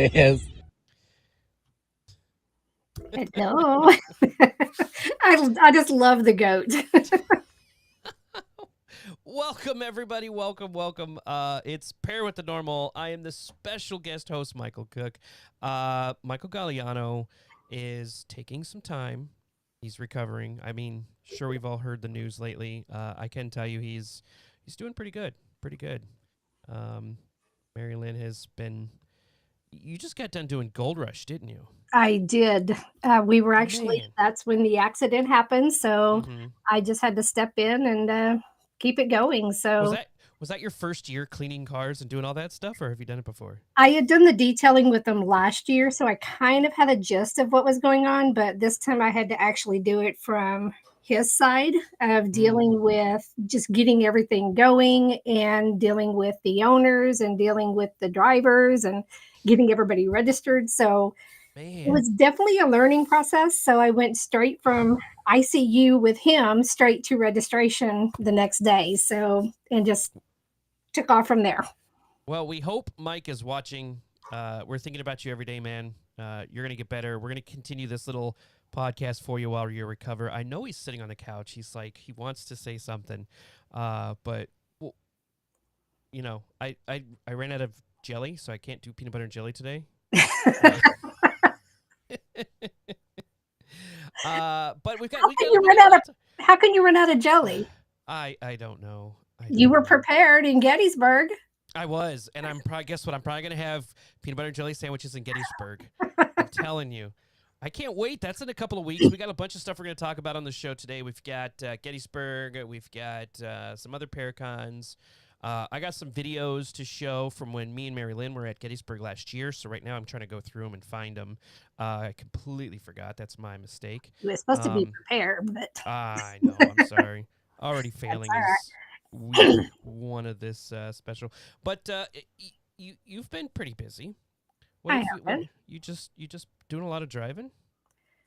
it is. No. I just love the goat. Welcome, everybody. Welcome, welcome. It's Pair with the Normal. I am the special guest host, Michael Cook. Michael Gagliano is taking some time. He's recovering. I mean, sure, we've all heard the news lately. I can tell you he's doing pretty good. Pretty good. MaryLynn has been. You just got done doing Gold Rush, didn't you? I did. We were actually, Man. that's when the accident happened. So Mm-hmm. I just had to step in and keep it going. Was So that your first year cleaning cars and doing all that stuff, or have you done it before? I had done the detailing with them last year. So I kind of had a gist of what was going on. But this time I had to actually do it from his side of dealing with just getting everything going and dealing with the owners and dealing with the drivers and getting everybody registered. So it Man. was definitely a learning process. So I went straight from ICU with him straight to registration the next day. So, and just took off from there. Well, we hope Mike is watching. We're thinking about you every day, man. You're going to get better. We're going to continue this little podcast for you while you recover. I know he's sitting on the couch. He's like, he wants to say something. But, well, you know, I ran out of jelly, so I can't do peanut butter and jelly today. But we got How can you run out of jelly? I don't know. You were prepared in Gettysburg. I was, and I'm probably guess what? I'm probably gonna have peanut butter and jelly sandwiches in Gettysburg. I'm telling you, I can't wait. That's in a couple of weeks. We got a bunch of stuff we're gonna talk about on the show today. We've got Gettysburg. We've got some other Paracons. I got some videos to show from when me and MaryLynn were at Gettysburg last year. So right now I'm trying to go through them and find them. I completely forgot. That's my mistake. You were supposed to be prepared, but I know. I'm sorry. Already failing is week one of this special. But you've been pretty busy. You just doing a lot of driving?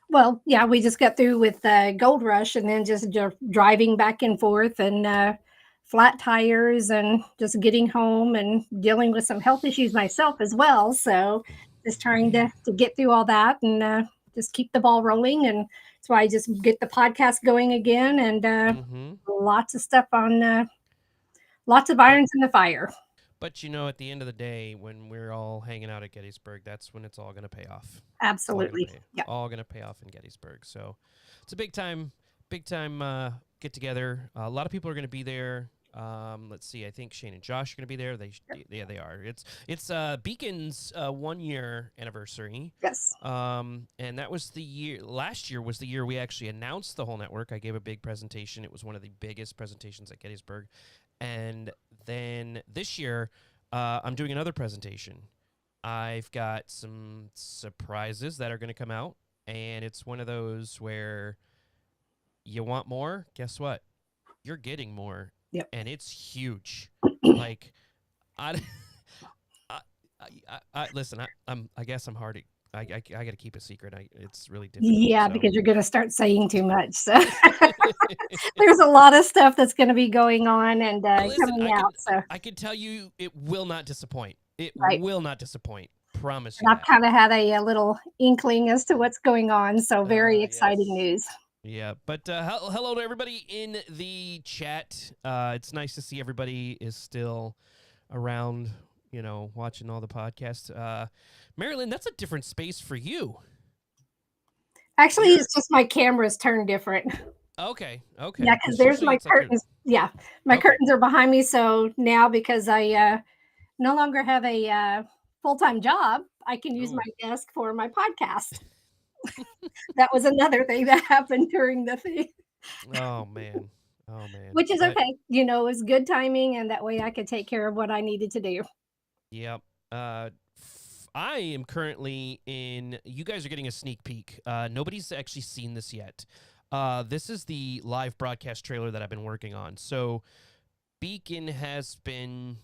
Well, yeah, we just got through with Gold Rush and then just driving back and forth and flat tires and just getting home and dealing with some health issues myself as well. So just trying to get through all that and just keep the ball rolling. And that's why I just get the podcast going again and lots of stuff on lots of irons in the fire. But you know, at the end of the day, when we're all hanging out at Gettysburg, that's when it's all going to pay off. Absolutely. All going to pay off in Gettysburg. So it's a big time get together. A lot of people are going to be there. Let's see. I think Shane and Josh are going to be there. They are. It's Beacon's 1 year anniversary. Yes. And that was the year. Last year was the year we actually announced the whole network. I gave a big presentation. It was one of the biggest presentations at Gettysburg. And then this year, I'm doing another presentation. I've got some surprises that are going to come out, and it's one of those where you want more. Guess what? You're getting more. Yep. And it's huge. Like, listen. I guess I'm hard. I got to keep a secret. It's really difficult. Yeah, because you're going to start saying too much. So there's a lot of stuff that's going to be going on and coming out. So I can tell you, it will not disappoint. It Right. will not disappoint. Promise and you. I've kind of had a little inkling as to what's going on. So very exciting news. Yeah, but hello to everybody in the chat. It's nice to see everybody is still around, you know, watching all the podcasts. MaryLynn, that's a different space for you. Actually, it's just my camera's turned different. Okay. Yeah, because there's my curtains. Yeah, my curtains are behind me. So now because I no longer have a full-time job, I can use my desk for my podcast. That was another thing that happened during the thing. Oh, man. Which is okay. You know, it was good timing, and that way I could take care of what I needed to do. Yep. I am currently in. You guys are getting a sneak peek. Nobody's actually seen this yet. This is the live broadcast trailer that I've been working on. So, Beacon has been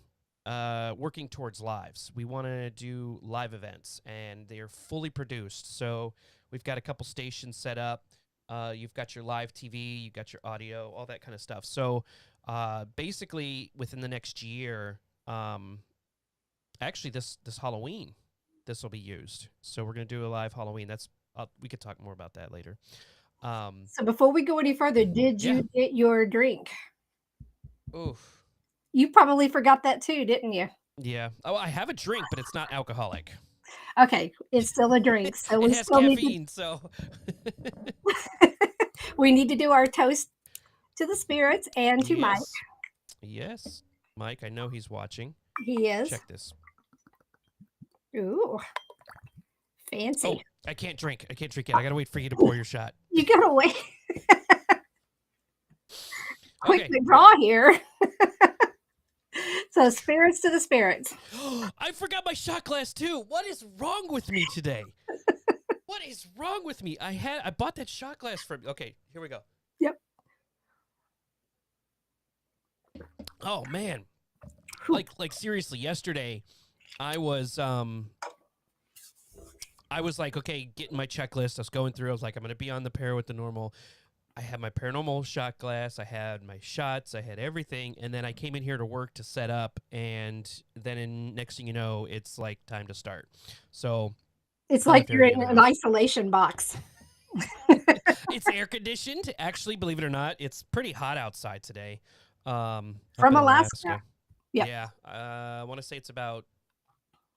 working towards lives. We want to do live events, and they are fully produced. So, we've got a couple stations set up. You've got your live TV, you've got your audio, all that kind of stuff. So, basically, within the next year, actually this Halloween, this will be used. So we're gonna do a live Halloween. That's we could talk more about that later. So before we go any further, did Yeah. you get your drink? Oof. You probably forgot that too, didn't you? Yeah. Oh, I have a drink, but it's not alcoholic. Okay, it's still a drink, so It we has still need caffeine, so to do our toast to the spirits and to Mike. yes. Yes. Mike, I know he's watching. He is. Check this. Ooh, fancy. Oh, I can't drink. I can't drink yet. I gotta wait for you to pour your shot. You gotta wait. Quick Okay. draw here. So spirits to the spirits. I forgot my shot glass too. What is wrong with me today? What is wrong with me? I bought that shot glass from. Okay, here we go. Yep. Oh man. Like seriously, yesterday I was like, okay, getting my checklist. I was going through. I was like, I'm gonna be on the pair with the normal. I had my paranormal shot glass. I had my shots. I had everything, and then I came in here to work to set up, and then next thing you know, it's like time to start. So it's I'm like not you're very in good at an isolation box. It's air conditioned. Actually, believe it or not, it's pretty hot outside today. Up From in Alaska. Yep. Yeah. I want to say it's about.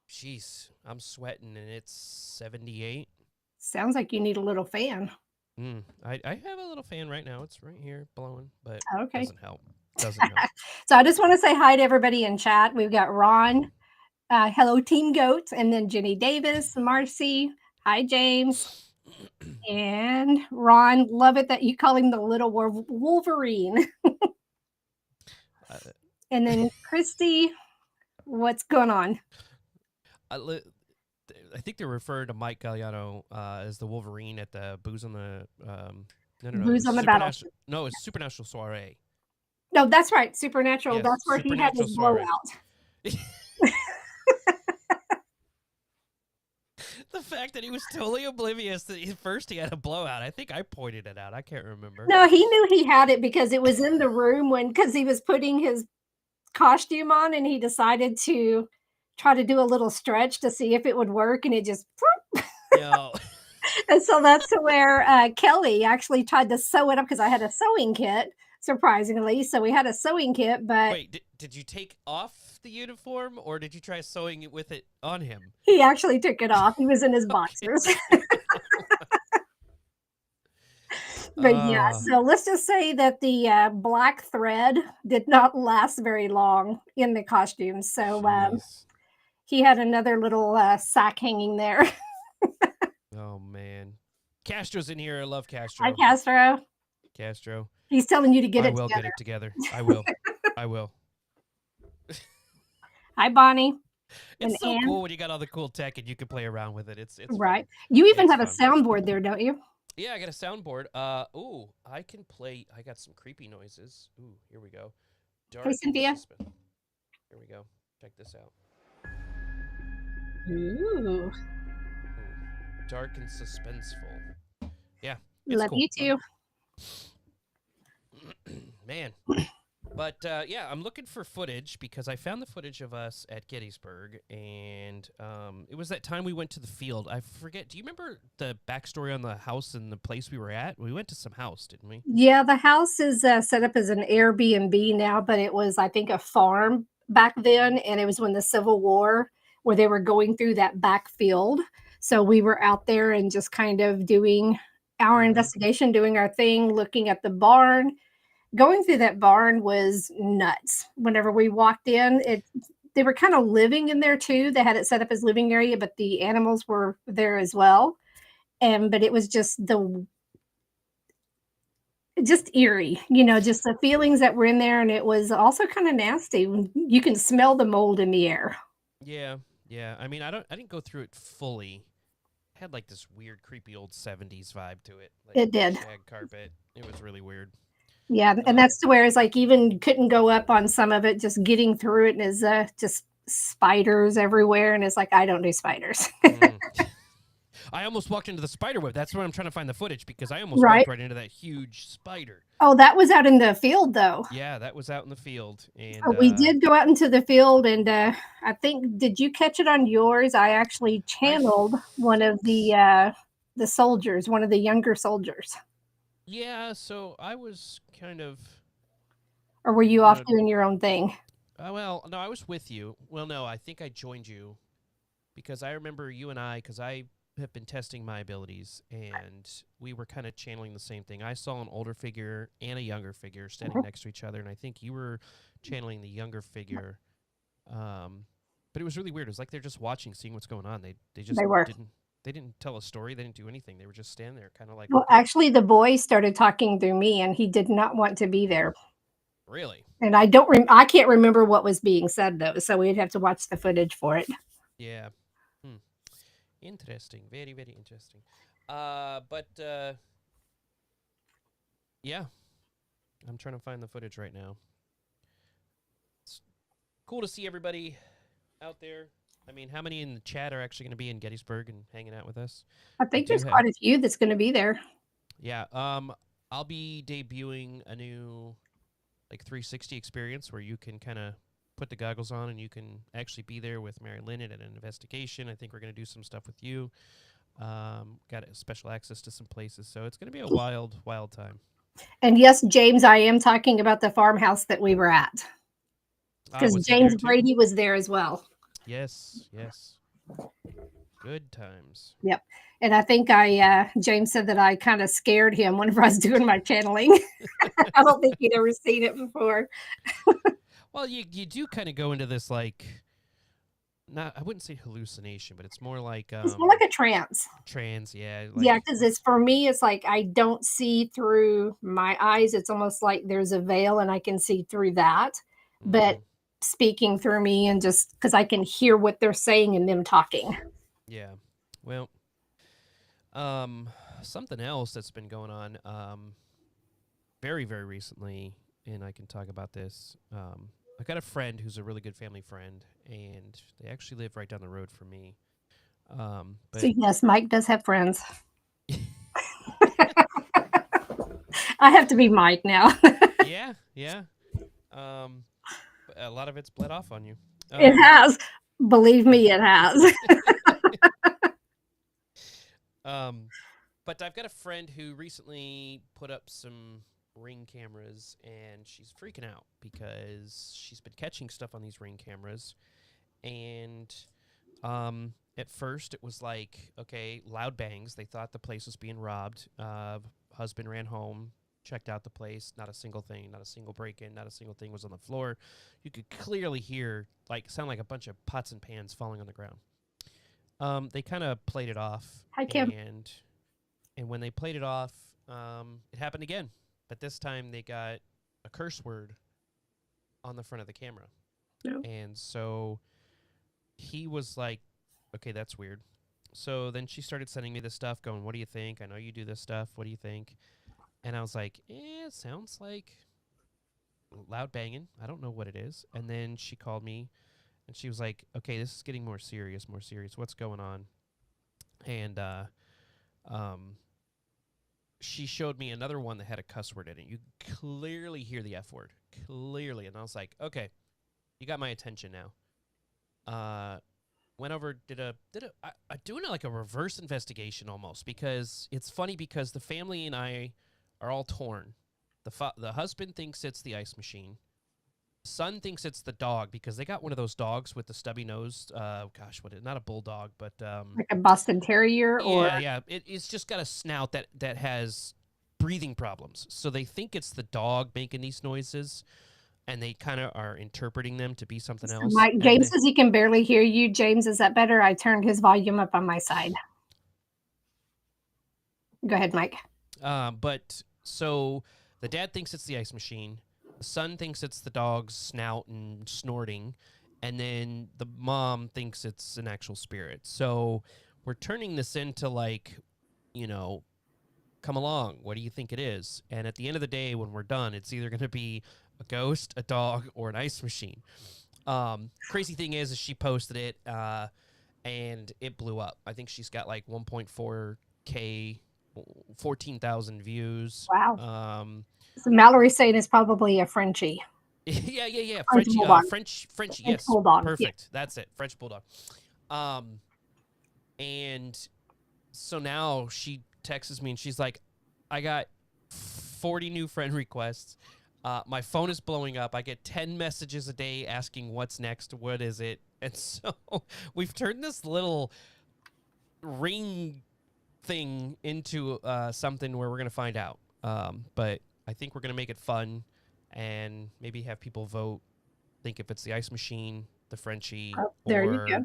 Jeez, I'm sweating, and it's 78. Sounds like you need a little fan. I have a little fan right now. It's right here blowing, but Okay. doesn't help. Doesn't help. So I just want to say hi to everybody in chat. We've got Ron, hello Team Goat, and then Jenny Davis, Marcy, hi James, and Ron. Love it that you call him the little Wolverine. And then Christy, what's going on? I think they're referring to Mike Gagliano as the Wolverine at the Booze on the no Booze on the Battleship. No, it's Supernatural Soiree. No, that's right. Supernatural. Yes, that's where he had his Soiree. blowout. The fact that he was totally oblivious that first he had a blowout. I think I pointed it out. I can't remember. No, he knew he had it because it was in the room because he was putting his costume on, and he decided to try to do a little stretch to see if it would work, and it just No. And so that's where Kelly actually tried to sew it up because I had a sewing kit, surprisingly. So we had a sewing kit, but wait, did you take off the uniform, or did you try sewing it with it on him? He actually took it off. He was in his boxers. But yeah, so let's just say that the black thread did not last very long in the costume. So he had another little sack hanging there. Oh man, Castro's in here. I love Castro. Hi, Castro. Castro. He's telling you to get I it will together. get it together. I will. I will. Hi, Bonnie. It's so cool when you got all the cool tech and you can play around with it. It's right. Fun. You even have a soundboard there, don't you? Yeah, I got a soundboard. Ooh, I can play. I got some creepy noises. Ooh, here we go. Hey, Cynthia. Here we go. Check this out. Ooh. Dark and suspenseful. Yeah. Love cool. you too. Man. But yeah, I'm looking for footage because I found the footage of us at Gettysburg, and it was that time we went to the field. I forget. Do you remember the backstory on the house and the place we were at? We went to some house, didn't we? Yeah, the house is set up as an Airbnb now, but it was, I think, a farm back then, and it was when the Civil War, where they were going through that backfield. So we were out there and just kind of doing our investigation, doing our thing, looking at the barn. Going through that barn was nuts. Whenever we walked in, they were kind of living in there too. They had it set up as living area, but the animals were there as well. But it was just eerie, just the feelings that were in there. And it was also kind of nasty. You can smell the mold in the air. Yeah. Yeah. I mean, I didn't go through it fully. It had like this weird, creepy old 70s vibe to it. Like it did. Shag carpet. It was really weird. Yeah, and that's to where it's like even couldn't go up on some of it, just getting through it, and is just spiders everywhere, and it's like I don't do spiders. I almost walked into the spider web. That's where I'm trying to find the footage because I almost Right. walked right into that huge spider. Oh, that was out in the field, though. Yeah, that was out in the field, and We did go out into the field, and I think, did you catch it on yours? I actually I channeled one of think the soldiers, one of the younger soldiers. yeah. So I was kind of, Or were you you off know, doing your own thing? well, no, I was with you. Well, no, I think I joined you because I remember you and I, because I have been testing my abilities, and we were kind of channeling the same thing. I saw an older figure and a younger figure standing next to each other, and I think you were channeling the younger figure. But it was really weird. It was like they're just watching, seeing what's going on. They just They were. didn't tell a story. They didn't do anything. They were just standing there, kind of like, Well, okay, actually, the boy started talking through me, and he did not want to be there. really? And I can't remember what was being said though, so we'd have to watch the footage for it. Yeah. Hmm. Interesting. Very, very interesting. But yeah, I'm trying to find the footage right now. It's cool to see everybody out there. I mean, how many in the chat are actually going to be in Gettysburg and hanging out with us? I think there's quite a few that's going to be there. Yeah. I'll be debuting a new like 360 experience where you can kind of put the goggles on and you can actually be there with MaryLynn at an investigation. I think we're going to do some stuff with you. Got special access to some places, so it's going to be a wild, wild time. And yes, James, I am talking about the farmhouse that we were at, because Was he James there too? Brady was there as well. Yes, yes. Good times. Yep. And I think James said that I kind of scared him whenever I was doing my channeling. I don't think he'd ever seen it before. Well, you do kind of go into this like, not, I wouldn't say hallucination, but it's more like It's more like a trance. trance. Yeah, Yeah, like because it's, for me, it's like I don't see through my eyes. It's almost like there's a veil and I can see through that. But speaking through me, and just because I can hear what they're saying and them talking. yeah. Well, something else that's been going on very, very recently, and I can talk about this. I got a friend who's a really good family friend, and they actually live right down the road from me. But So yes, Mike does have friends. I have to be Mike now. yeah, yeah. But a lot of it's bled off on you. It has. Believe me, it has. But I've got a friend who recently put up some Ring cameras, and she's freaking out because she's been catching stuff on these Ring cameras. And at first it was like, okay, loud bangs. They thought the place was being robbed. Husband ran home, checked out the place. Not a single thing, not a single break-in, not a single thing was on the floor. You could clearly hear, sound like a bunch of pots and pans falling on the ground. They kind of played it off. Hi, Kim. And when they played it off, it happened again. But this time they got a curse word on the front of the camera. No. And so he was like, okay, that's weird. So then she started sending me this stuff going, what do you think? I know you do this stuff. What do you think? And I was like, it sounds like loud banging. I don't know what it is. And then she called me and she was like, okay, this is getting more serious, more serious. What's going on? And she showed me another one that had a cuss word in it. You clearly hear the F word. Clearly. And I was like, okay, you got my attention now. Went over, doing like a reverse investigation almost, because it's funny because the family and I are all torn. The husband thinks it's the ice machine. Son thinks it's the dog because they got one of those dogs with the stubby nose. Not a bulldog, but like a Boston Terrier, or yeah. It's just got a snout that has breathing problems. So they think it's the dog making these noises, and they kind of are interpreting them to be something else. Mike, James says he can barely hear you. James, is that better? I turned his volume up on my side. Go ahead, Mike. But so the dad thinks it's the ice machine. The son thinks it's the dog's snout and snorting. And then the mom thinks it's an actual spirit. So we're turning this into like, come along. What do you think it is? And at the end of the day, when we're done, it's either going to be a ghost, a dog, or an ice machine. Crazy thing is she posted it, and it blew up. I think she's got like 1.4K, 14,000 views. Wow. Um, So Mallory's saying it's probably a Frenchie. yeah. French Frenchie, bulldog. Frenchie. French Yes, bulldog. Yeah. perfect. That's it. French bulldog. Um, and so now she texts me and she's like, I got 40 new friend requests. My phone is blowing up. I get 10 messages a day asking what's next, what is it? And so we've turned this little ring thing into something where we're going to find out. But I think we're going to make it fun and maybe have people vote, think if it's the ice machine, the Frenchie, Oh, there you go.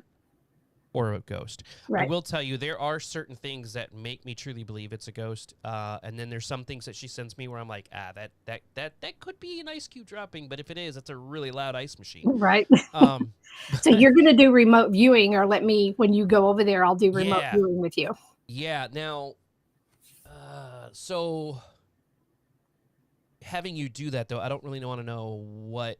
or a ghost. Right. I will tell you, there are certain things that make me truly believe it's a ghost, and then there's some things that she sends me where I'm like, that could be an ice cube dropping, but if it is, it's a really loud ice machine. Right. Um, So you're going to do remote viewing, or let me, when you go over there, I'll do remote Yeah. viewing with you. yeah. Now, so having you do that though, I don't really want to know what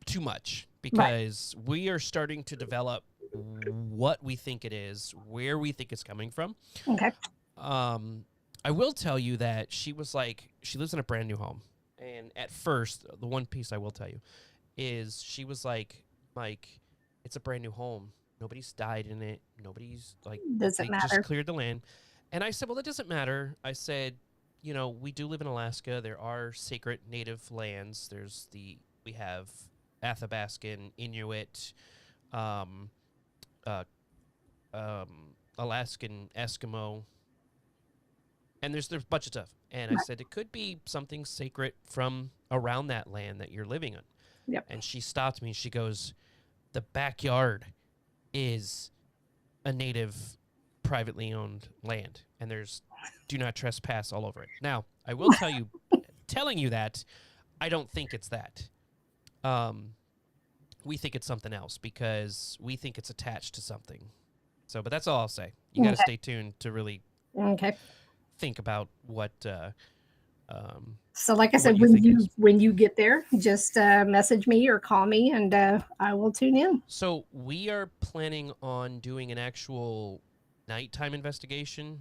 too much because we are starting to develop what we think it is, where we think it's coming from. Okay. I will tell you that she was like, she lives in a brand new home. And at first, the one piece I will tell you is she was like, Mike, it's a brand new home. Nobody's died in it. Nobody's like, Doesn't they matter. just cleared the land. And I said, well, that doesn't matter. I said, you know, we do live in Alaska. There are sacred native lands. We have Athabascan, Inuit, Alaskan Eskimo, and there's a bunch of stuff. And I said it could be something sacred from around that land that you're living on. Yep. And she stopped me and she goes, the backyard is a native privately owned land, and there's do not trespass all over it. Now, I will tell you, telling you that, I don't think it's that. We think it's something else because we think it's attached to something. So, but that's all I'll say. You got to stay tuned to really think about what. So, like I what said, you think is. when you get there, just message me or call me, and I will tune in. So we are planning on doing an actual nighttime investigation.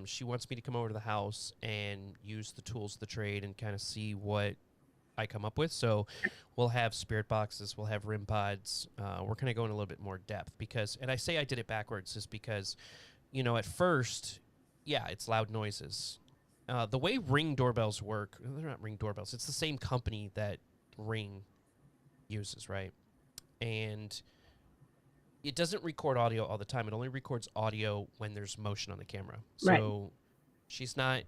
She wants me to come over to the house and use the tools of the trade and kind of see what I come up with. So we'll have spirit boxes, we'll have RIM pods. We're going to go in a little bit more depth because, and I say I did it backwards, is because, you know, at first, yeah, it's loud noises. The way Ring doorbells work, they're not Ring doorbells. It's the same company that Ring uses, right? And it doesn't record audio all the time. It only records audio when there's motion on the camera. So she's not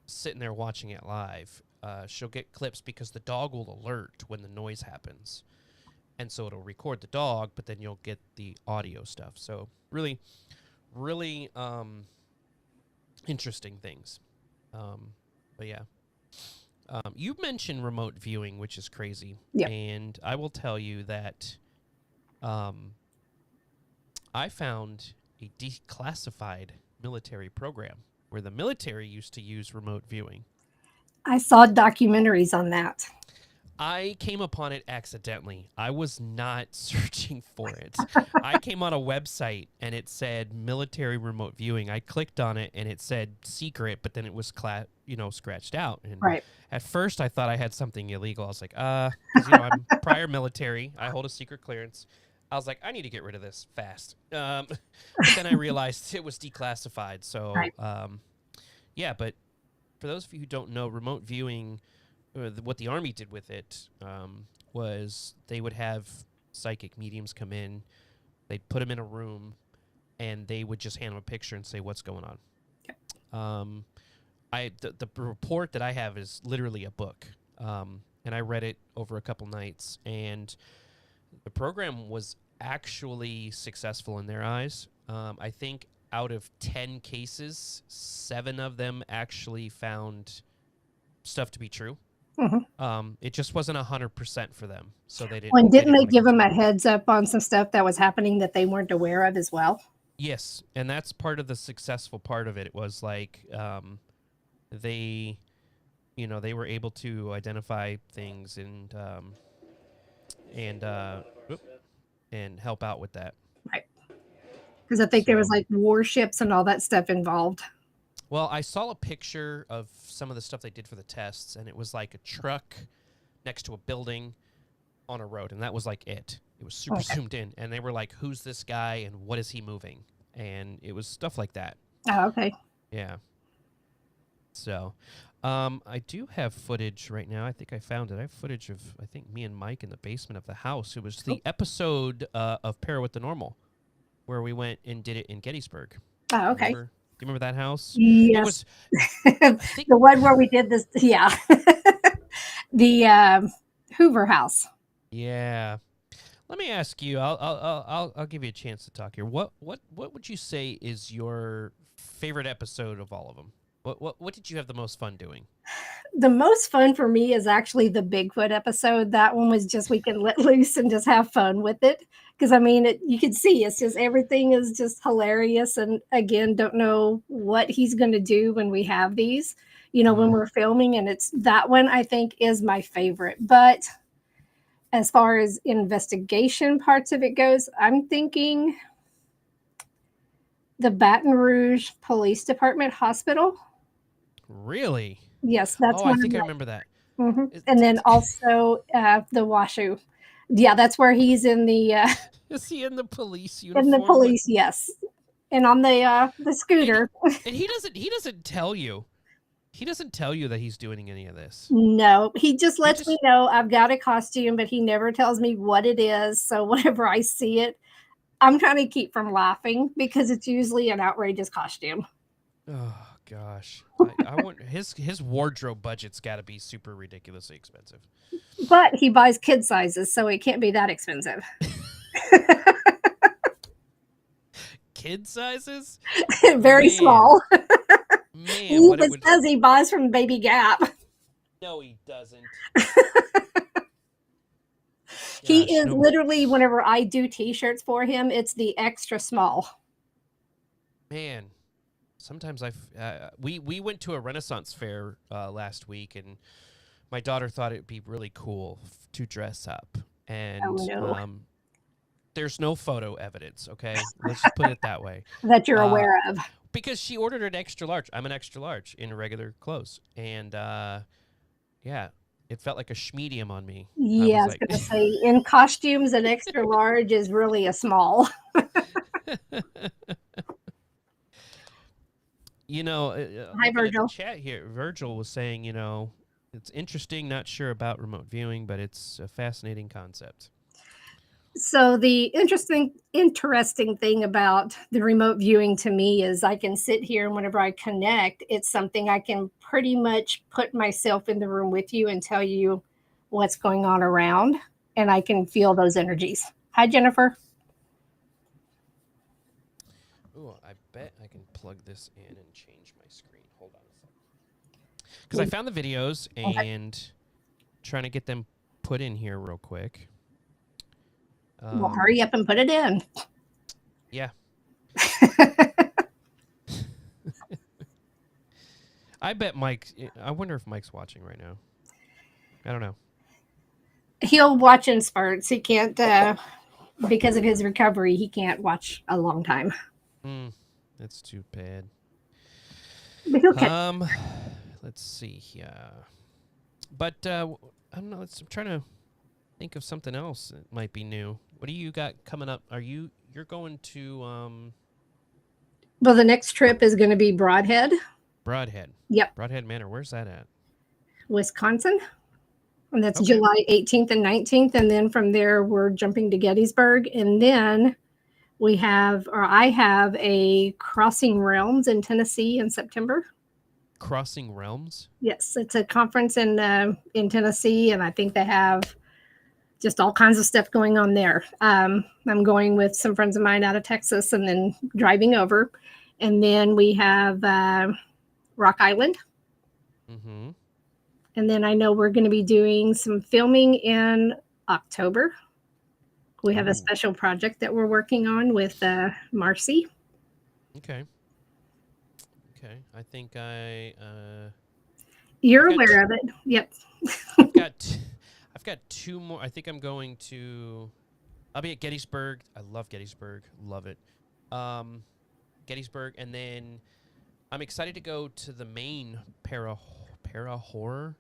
sitting there watching it live. She'll get clips because the dog will alert when the noise happens. And so it'll record the dog, but then you'll get the audio stuff. So really, really interesting things. But yeah. You mentioned remote viewing, which is crazy. Yeah. And I will tell you that I found a declassified military program where the military used to use remote viewing. I saw documentaries on that. I came upon it accidentally. I was not searching for it. I came on a website and it said military remote viewing. I clicked on it and it said secret, but then it was scratched out. And at first I thought I had something illegal. I was like, 'cause, I'm prior military. I hold a secret clearance. I was like, I need to get rid of this fast. But then I realized it was declassified. So, yeah, but for those of you who don't know, remote viewing, what the Army did with it was they would have psychic mediums come in, they'd put them in a room, and they would just hand them a picture and say what's going on. The report that I have is literally a book, and I read it over a couple nights, and the program was actually successful in their eyes. I think out of 10 cases, 7 of them actually found stuff to be true. It just wasn't 100% for them, so they didn't. Well, didn't they give them a heads up on some stuff that was happening that they weren't aware of as well? Yes, and that's part of the successful part of it. It was like they were able to identify things and help out with that. Right. Because I think there was So, like warships and all that stuff involved. well, I saw a picture of some of the stuff they did for the tests, and it was like a truck next to a building on a road, and that was like it. It was super Okay. zoomed in, and they were like, "Who's this guy, and what is he moving?" And it was stuff like that. Oh, okay. Yeah. So, I do have footage right now. I think I found it. I have footage of I think me and Mike in the basement of the house. It was the episode of Para with the Normal, where we went and did it in Gettysburg. Oh, okay. Remember? Do you remember that house? It Yes. was. I think. The one where we did this. Yeah. The Hoover House. Yeah. Let me ask you. I'll give you a chance to talk here. What would you say is your favorite episode of all of them? What did you have the most fun doing? The most fun for me is actually the Bigfoot episode. That one was just we can let loose and just have fun with it. Because I mean, you can see it's just everything is just hilarious. And again, don't know what he's going to do when we have these, when we're filming. And it's that one I think is my favorite. But as far as investigation parts of it goes, I'm thinking the Baton Rouge Police Department Hospital. Really? Yes, that's Oh, I one of think I my. remember that. And then also the Washoe. Yeah, that's where he's Is he in the police in the uniform? police. Yes, and on the scooter. And he doesn't tell you. He doesn't tell you that he's doing any of this. No, he just He lets me just know I've got a costume, but he never tells me what it is. So whenever I see it, I'm trying to keep from laughing because it's usually an outrageous costume. Oh gosh. I want his wardrobe budget's got to be super ridiculously expensive. But he buys kid sizes, so it can't be that expensive. Kid sizes? Very Man. small. Man, He what it even would. says he buys from Baby Gap. No, he doesn't. He Gosh, is no. literally, whenever I do t-shirts for him, it's the extra small. Man, sometimes we went to a Renaissance fair last week, and my daughter thought it'd be really cool to dress up, and Oh, no. there's no photo evidence. Okay, let's just put it that way. That you're aware of. Because she ordered an extra large. I'm an extra large in regular clothes, and yeah, it felt like a schmedium on me. Yeah, I was like, going to say, in costumes, an extra large is really a small. Hi, looking at the Virgil. chat here, Virgil was saying, it's interesting, not sure about remote viewing, but it's a fascinating concept. So the interesting thing about the remote viewing to me is I can sit here and whenever I connect, it's something I can pretty much put myself in the room with you and tell you what's going on around, and I can feel those energies. Hi, Jennifer. Oh, I bet I can plug this in and change my screen. Hold on a second. Because I found the videos and trying to get them put in here real quick. Well, hurry up and put it in. Yeah. I bet Mike. I wonder if Mike's watching right now. I don't know. He'll watch in spurts. He can't, because of his recovery, he can't watch a long time. That's too bad. Okay. Let's see here. But I don't know. I'm trying to think of something else that might be new. What do you got coming up? You're going to Well, the next trip is going to be Broadhead. Broadhead. Yep. Broadhead Manor. Where's that at? Wisconsin. And that's Okay. July 18th and 19th. And then from there, we're jumping to Gettysburg. And then I have a Crossing Realms in Tennessee in September. Crossing Realms? Yes, it's a conference in Tennessee. And I think they have just all kinds of stuff going on there. I'm going with some friends of mine out of Texas and then driving over. And then we have Rock Island. Mm-hmm. And then I know we're going to be doing some filming in October. We have a special project that we're working on with Marcy. Okay. I think You're aware of it. Yep. I've got two more. I think I'll be at Gettysburg. I love Gettysburg. Love it. Gettysburg, and then I'm excited to go to the Maine para horror.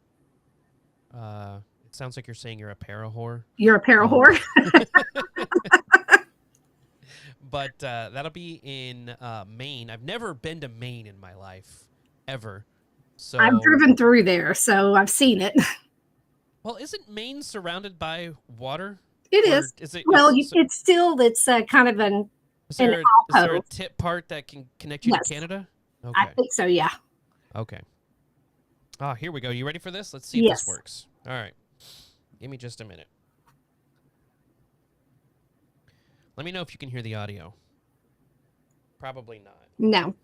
It sounds like you're saying you're a para whore. You're a para whore. But that'll be in Maine. I've never been to Maine in my life, ever. So I've driven through there, so I've seen it. Well, isn't Maine surrounded by water? It Or is. Is it? Well, Is, it's still, it's kind of an is there alcove. a tip part that can connect you Yes. to Canada? I Okay. think so, yeah. Okay. Ah, here we go. You ready for this? Let's see if Yes. this works. All right. Give me just a minute. Let me know if you can hear the audio. Probably not. No.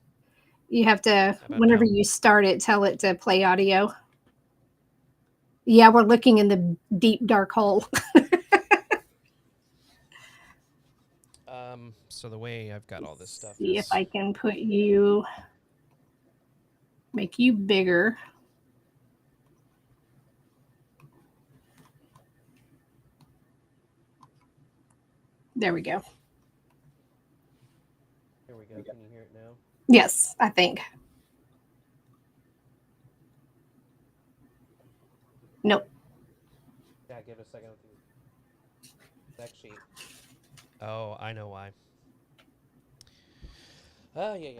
You have to, about whenever now? you start it, tell it to play audio. Yeah, we're looking in the deep, dark hole. So the way I've got all this stuff See is... if I can make you bigger. There we go. Here we go. Can you hear it now? Yes, I think. Nope. Yeah, give it a second. It's actually... Oh, I know why. Oh, yeah.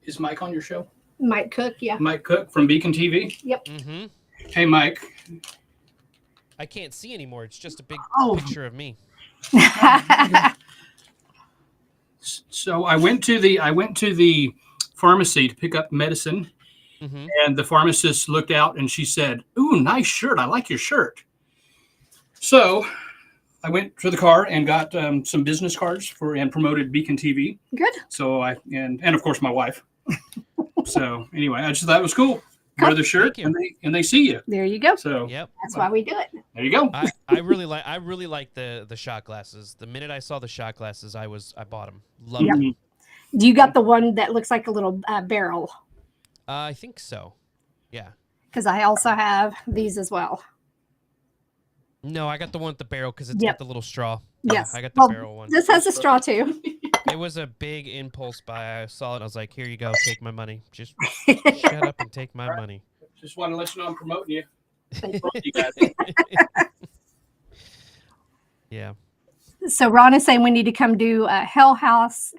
Is Mike on your show? Mike Cook, yeah. Mike Cook from BeaconTV. Yep. Mm-hmm. Hey, Mike. I can't see anymore. It's just a big Oh. picture of me. So I went to the pharmacy to pick up medicine, Mm-hmm. and the pharmacist looked out and she said, "Ooh, nice shirt. I like your shirt." So I went to the car and got some business cards and promoted BeaconTV. Good. So and of course my wife. So anyway, I just thought it was cool. Cool. Wear the shirt Thank you. and they see you. There you go. So Yep. That's why we do it. there you go. I really like the shot glasses. The minute I saw the shot glasses, I bought them. Loved Yep. them. You got the one that looks like a little barrel, I think so. Yeah. because I also have these as well. No, I got the one with the barrel because it's Yep. got the little straw. Yes. I got the Well, barrel one. This has a straw too. It was a big impulse buy. I saw it. I was like, here you go. Take my money. Just shut up and take my money. Just want to let you know I'm promoting you. Yeah. So Ron is saying we need to come do a Hell House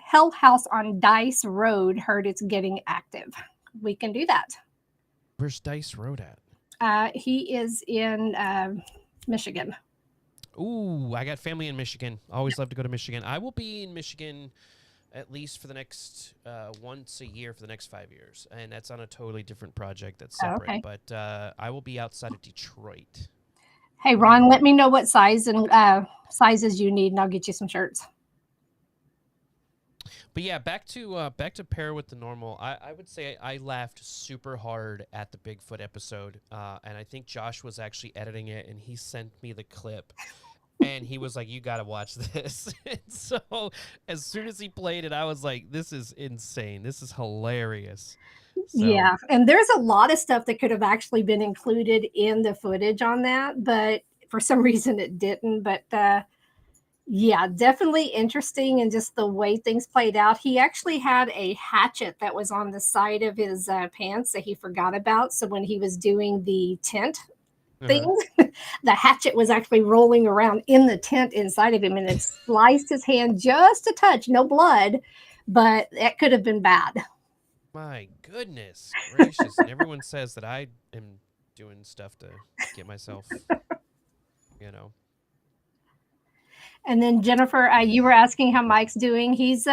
on Dice Road. Heard it's getting active. We can do that. Where's Dice Road at? He is in Michigan. Ooh, I got family in Michigan. Always love to go to Michigan. I will be in Michigan at least for the next once a year for the next 5 years, and that's on a totally different project that's Oh, separate. okay. But I will be outside of Detroit. Hey Ron, let me know what size and sizes you need, and I'll get you some shirts. But yeah, back to pair with the normal. I would say I laughed super hard at the Bigfoot episode, and I think Josh was actually editing it, and he sent me the clip, and he was like, "You got to watch this." And so as soon as he played it, I was like, "This is insane. This is hilarious." So, Yeah, and there's a lot of stuff that could have actually been included in the footage on that, but for some reason it didn't. But yeah, definitely interesting, and just the way things played out. He actually had a hatchet that was on the side of his pants that he forgot about. So when he was doing the tent thing, the hatchet was actually rolling around in the tent inside of him, and it sliced his hand just a touch, no blood, but that could have been bad. My goodness gracious. And everyone says that I am doing stuff to get myself, you know. And then Jennifer, you were asking how Mike's doing. He's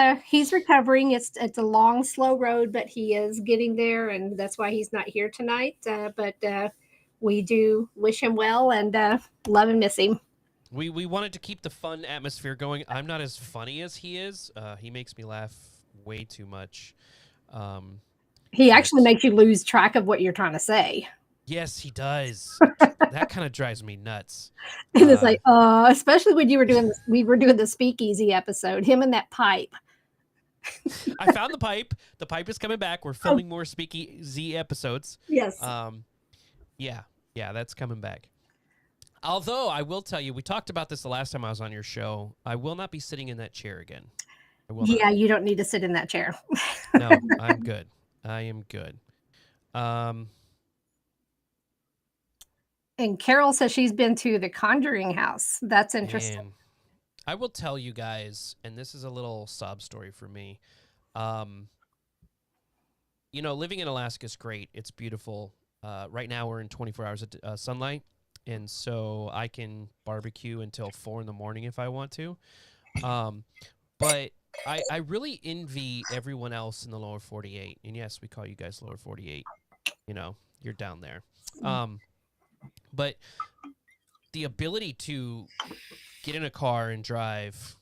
recovering. It's a long, slow road, but he is getting there, and that's why he's not here tonight. But we do wish him well and love and miss him. We wanted to keep the fun atmosphere going. I'm not as funny as he is. He makes me laugh way too much. He actually makes you lose track of what you're trying to say. Yes, he does. That kind of drives me nuts. And it's like, especially when we were doing the speakeasy episode, him and that pipe. I found the pipe. The pipe is coming back. We're filming more speakeasy episodes. Yes. Yeah, that's coming back. Although I will tell you, we talked about this the last time I was on your show. I will not be sitting in that chair again. I will Yeah, not. you don't need to sit in that chair. No, I'm good. I am good. And Carol says she's been to the Conjuring house. That's interesting. Man, I will tell you guys, and this is a little sob story for me. You know, living in Alaska is great. It's beautiful. Right now we're in 24 hours of sunlight, and so I can barbecue until 4 in the morning if I want to. But I really envy everyone else in the lower 48. And yes, we call you guys lower 48. You know, you're down there. But the ability to get in a car and drive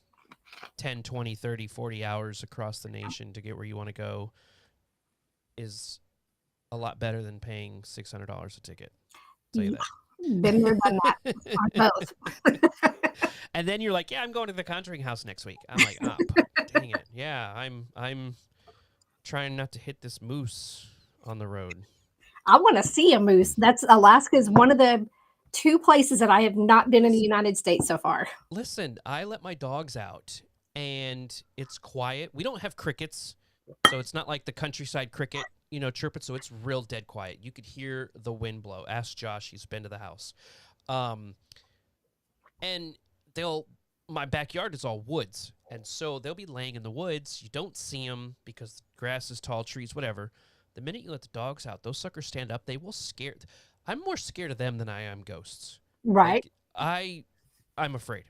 10, 20, 30, 40 hours across the nation to get where you want to go is a lot better than paying $600 a ticket. I'll tell you that. Been there, done that. On both. And then you're like, yeah, I'm going to the Conjuring house next week. I'm like, oh, dang it. Yeah, I'm trying not to hit this moose on the road. I want to see a moose. That's Alaska is one of the 2 places that I have not been in the United States so far. Listen, I let my dogs out, and it's quiet. We don't have crickets, so it's not like the countryside cricket, you know, chirping. So it's real dead quiet. You could hear the wind blow. Ask Josh; he's been to the house. And my backyard is all woods, and so they'll be laying in the woods. You don't see them because the grass is tall, trees, whatever. The minute you let the dogs out, those suckers stand up. They will scare. I'm more scared of them than I am ghosts. Right. Like, I'm afraid.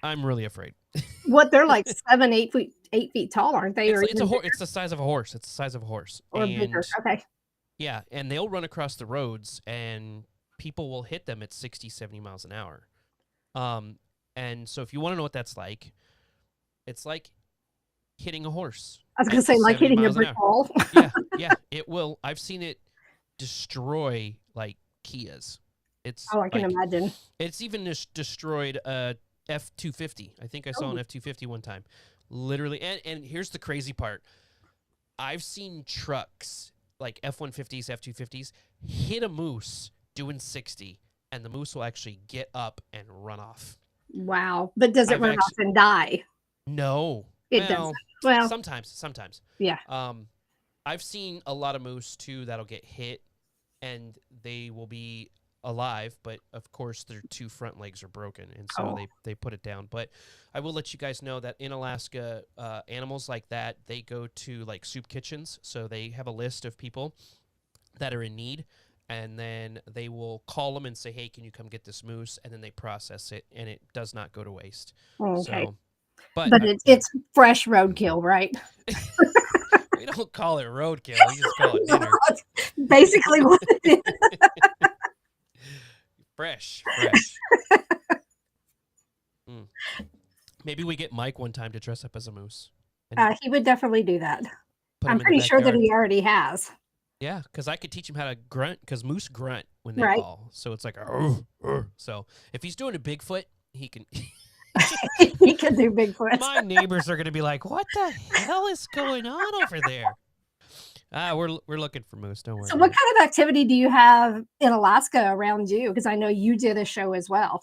I'm really afraid. What, they're like 7, 8 feet tall, aren't they? It's the size of a horse. It's the size of a horse. Or bigger. Okay. Yeah, and they'll run across the roads, and people will hit them at 60, 70 miles an hour. And so if you want to know what that's like, it's like hitting a horse. I was going to say, like hitting a brick wall. Yeah, it will. I've seen it destroy, like, Kias. I can imagine. It's even destroyed a F-250. I think I saw an F-250 one time. Literally, and here's the crazy part. I've seen trucks, like F-150s, F-250s, hit a moose doing 60, and the moose will actually get up and run off. Wow. But does it run off and die? No. It doesn't. Well, sometimes. Yeah. I've seen a lot of moose, too, that'll get hit, and they will be alive, but of course their 2 front legs are broken, and so they put it down. But I will let you guys know that in Alaska, animals like that, they go to like soup kitchens, so they have a list of people that are in need, and then they will call them and say, hey, can you come get this moose, and then they process it, and it does not go to waste. Okay. So, but it's fresh roadkill, right? We don't call it roadkill, we just call it dinner. Basically what it is. Fresh. Maybe we get Mike one time to dress up as a moose. He would definitely do that. I'm pretty sure that he already has. Yeah, because I could teach him how to grunt, because moose grunt when they call. So it's like, so if he's doing a Bigfoot, he can... He can do Bigfoot. My neighbors are going to be like, what the hell is going on over there? We're looking for moose. Don't worry. So what kind of activity do you have in Alaska around you? Because I know you did a show as well.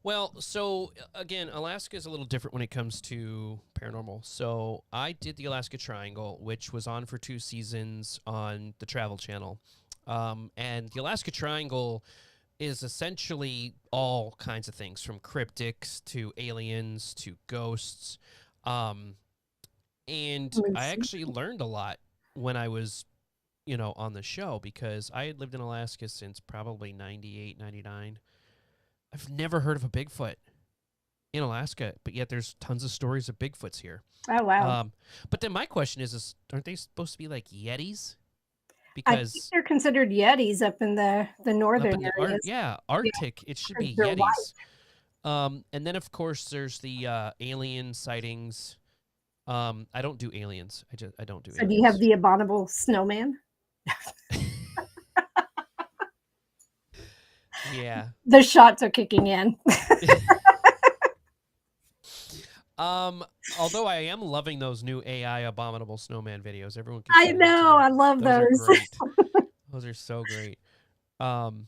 Well, so again, Alaska is a little different when it comes to paranormal. So I did the Alaska Triangle, which was on for 2 seasons on the Travel Channel. And the Alaska Triangle is essentially all kinds of things, from cryptics to aliens to ghosts. And I actually learned a lot when I was, on the show, because I had lived in Alaska since probably 98, 99. I've never heard of a Bigfoot in Alaska, but yet there's tons of stories of Bigfoots here. Oh, wow. But then my question is aren't they supposed to be like Yetis? Because I think they're considered Yetis up in the northern areas. Arctic. It should be Yetis. And then, of course, there's the alien sightings. I don't do aliens. I don't do aliens. So do you have the abominable snowman? Yeah. The shots are kicking in. Although I am loving those new AI abominable snowman videos. Everyone can I know, I love those. Are great. Those are so great. And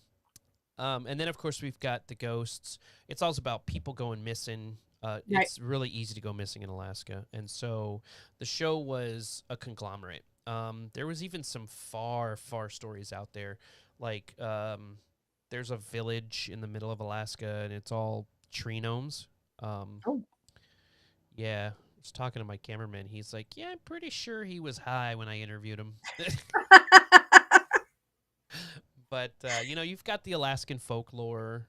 then of course we've got the ghosts. It's all about people going missing. Right. It's really easy to go missing in Alaska. And so the show was a conglomerate. There was even some far, far stories out there. Like there's a village in the middle of Alaska, and it's all tree gnomes. Oh. Yeah, I was talking to my cameraman. He's like, yeah, I'm pretty sure he was high when I interviewed him. But, you've got the Alaskan folklore,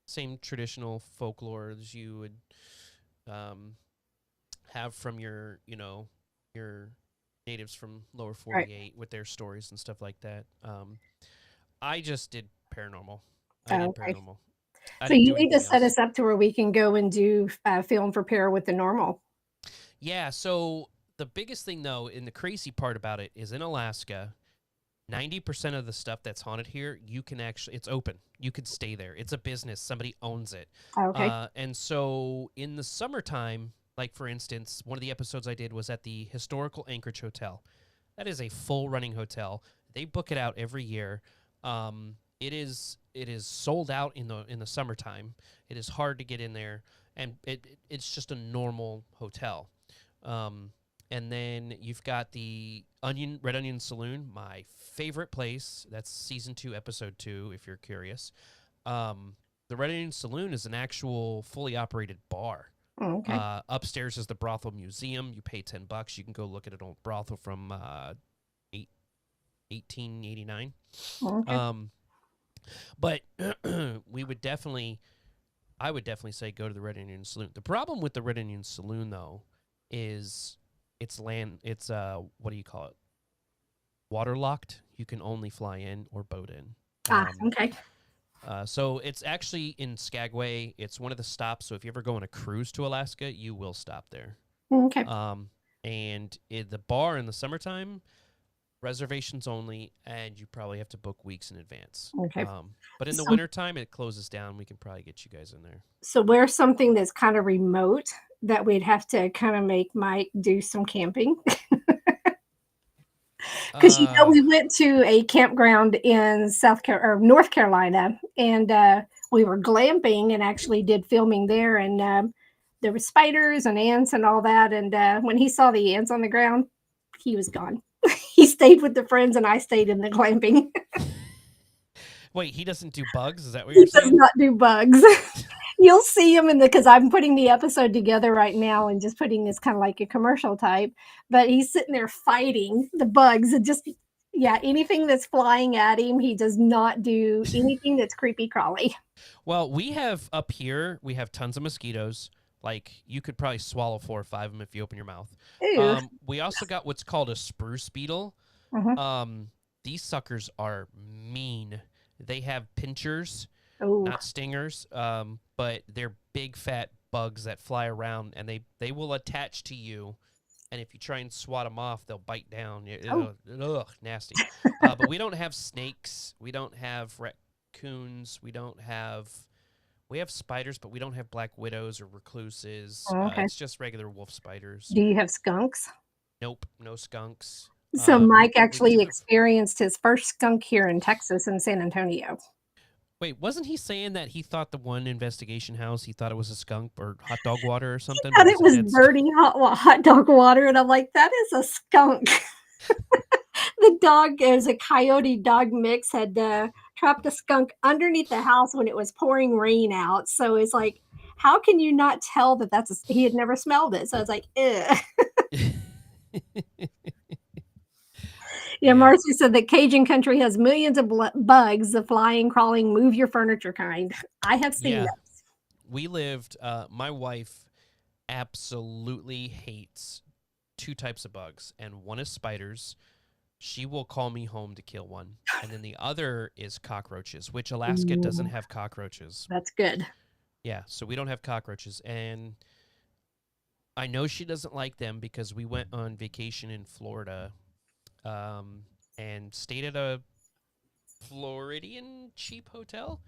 same traditional folklore as you would have from your natives from lower 48 with their stories and stuff like that. I just did paranormal. I did Okay. paranormal. So you need to set us up to where we can go and do film for Para with the normal. Yeah, so the biggest thing, though, and the crazy part about it is in Alaska, 90% of the stuff that's haunted here, you can actually, it's open. You could stay there. It's a business. Somebody owns it. Okay. And so in the summertime, like for instance, one of the episodes I did was at the historical Anchorage Hotel. That is a full running hotel. They book it out every year. It is sold out in the summertime. It is hard to get in there, and it's just a normal hotel. And then you've got the Red Onion Saloon, my favorite place. That's season 2, episode 2, if you're curious. The Red Onion Saloon is an actual fully operated bar. Okay. Upstairs is the brothel museum. You pay $10. You can go look at an old brothel from 1889. Okay. But I would definitely say go to the Red Onion Saloon. The problem with the Red Onion Saloon, though, is it's what do you call it? Waterlocked. You can only fly in or boat in. Okay. So it's actually in Skagway. It's one of the stops. So if you ever go on a cruise to Alaska, you will stop there. Okay. And the bar in the summertime, reservations only, and you probably have to book weeks in advance. Okay. But in the wintertime, it closes down. We can probably get you guys in there. So where's something that's kind of remote that we'd have to kind of make Mike do some camping? Because we went to a campground in North Carolina, and we were glamping and actually did filming there, and there were spiders and ants and all that. And when he saw the ants on the ground, he was gone. He stayed with the friends, and I stayed in the glamping. Wait, he doesn't do bugs? Is that what you're saying? He does not do bugs. You'll see him because I'm putting the episode together right now and just putting this kind of like a commercial type, but he's sitting there fighting the bugs and anything that's flying at him. He does not do anything that's creepy crawly. Well, we have up here, we have tons of mosquitoes. Like you could probably swallow 4 or 5 of them if you open your mouth. We also got what's called a spruce beetle. These suckers are mean. They have pinchers. Not stingers, but they're big fat bugs that fly around, and they will attach to you, and if you try and swat them off, they'll bite down. Ugh, nasty. But we don't have snakes. We don't have raccoons. We have spiders, but we don't have black widows or recluses. It's just regular wolf spiders. Do you have skunks? Nope, no skunks. So Mike actually experienced his first skunk here in Texas in San Antonio. Wait, wasn't he saying that he thought the one investigation house, he thought it was a skunk or hot dog water or something? And it was dirty hot dog water. And I'm like, that is a skunk. The dog, it was a coyote dog mix, had trapped a skunk underneath the house when it was pouring rain out. So it's like, how can you not tell that he had never smelled it? So it's like, ugh. Yeah, Marcy said that Cajun country has millions of bugs, the flying, crawling, move your furniture kind. I have seen those. We lived, my wife absolutely hates 2 types of bugs, and one is spiders. She will call me home to kill one. And then the other is cockroaches, which Alaska doesn't have cockroaches. That's good. Yeah, so we don't have cockroaches. And I know she doesn't like them because we went on vacation in Florida and stayed at a Floridian cheap hotel.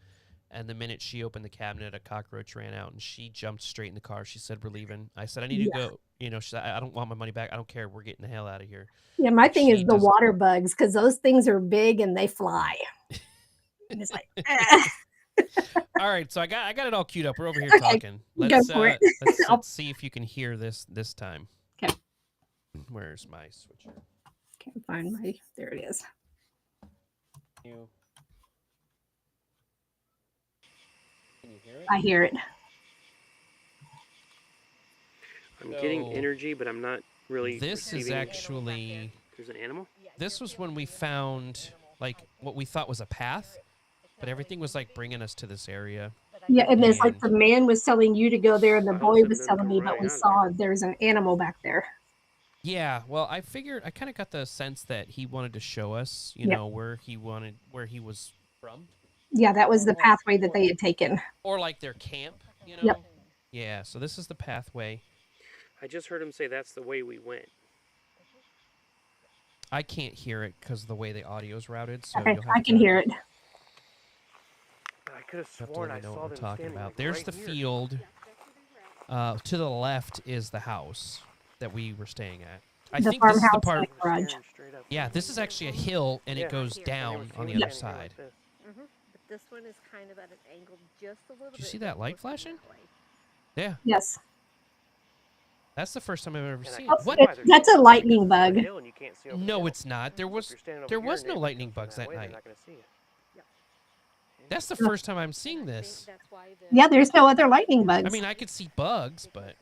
And the minute she opened the cabinet, a cockroach ran out, and she jumped straight in the car. She said, "We're leaving." I said, "I need to go." She said, "I don't want my money back. I don't care. We're getting the hell out of here." Yeah, my thing is the water bugs, because those things are big and they fly. And it's like, All right, so I got it all queued up. We're over here Okay, talking. go Let's for it. let's see if you can hear this time. Okay. Where's my switcher? Can't find my. There it is. Can you hear it? I hear it. I'm getting So, energy, but I'm not really This is receiving. actually. There's an animal? This was when we found like what we thought was a path, but everything was like bringing us to this area. Yeah, and there's like And- the man was telling you to go there, and the I hope boy something was doesn't telling come me, but running we out of saw there's an animal back there. Yeah, well, I figured I kind of got the sense that he wanted to show us, you Yep. know, where he was from, Yeah, that was the pathway that they had taken. or like their camp, you know. Yep. Yeah, so this is the pathway. I just heard him say that's the way we went. I can't hear it because of the way the audio's routed. So Okay, you'll have I can to, hear it. But I could have Have to sworn let I me know saw what we're them talking standing about. like There's right the here. field. To the left is the house that we were staying at. I The think this is the farmhouse part. and the garage. Staring straight up. Yeah, this is actually a hill, and Yeah. it goes And they were down on the standing other here like side. this. But this one is kind of at an angle just a little bit. Did you see that light flashing? Yeah, Yes. that's the first time I've ever And I seen can it. see What? why there's That's a no- lightning because it's on bug. a hill and you can't see over the No, hill. it's not. There So if was you're standing over there here was and no neighbor lightning comes from bugs that way, they're night. not gonna see you. That's the first time I'm seeing this. That's why Yeah, there's no other lightning bugs. I mean, I could see bugs, but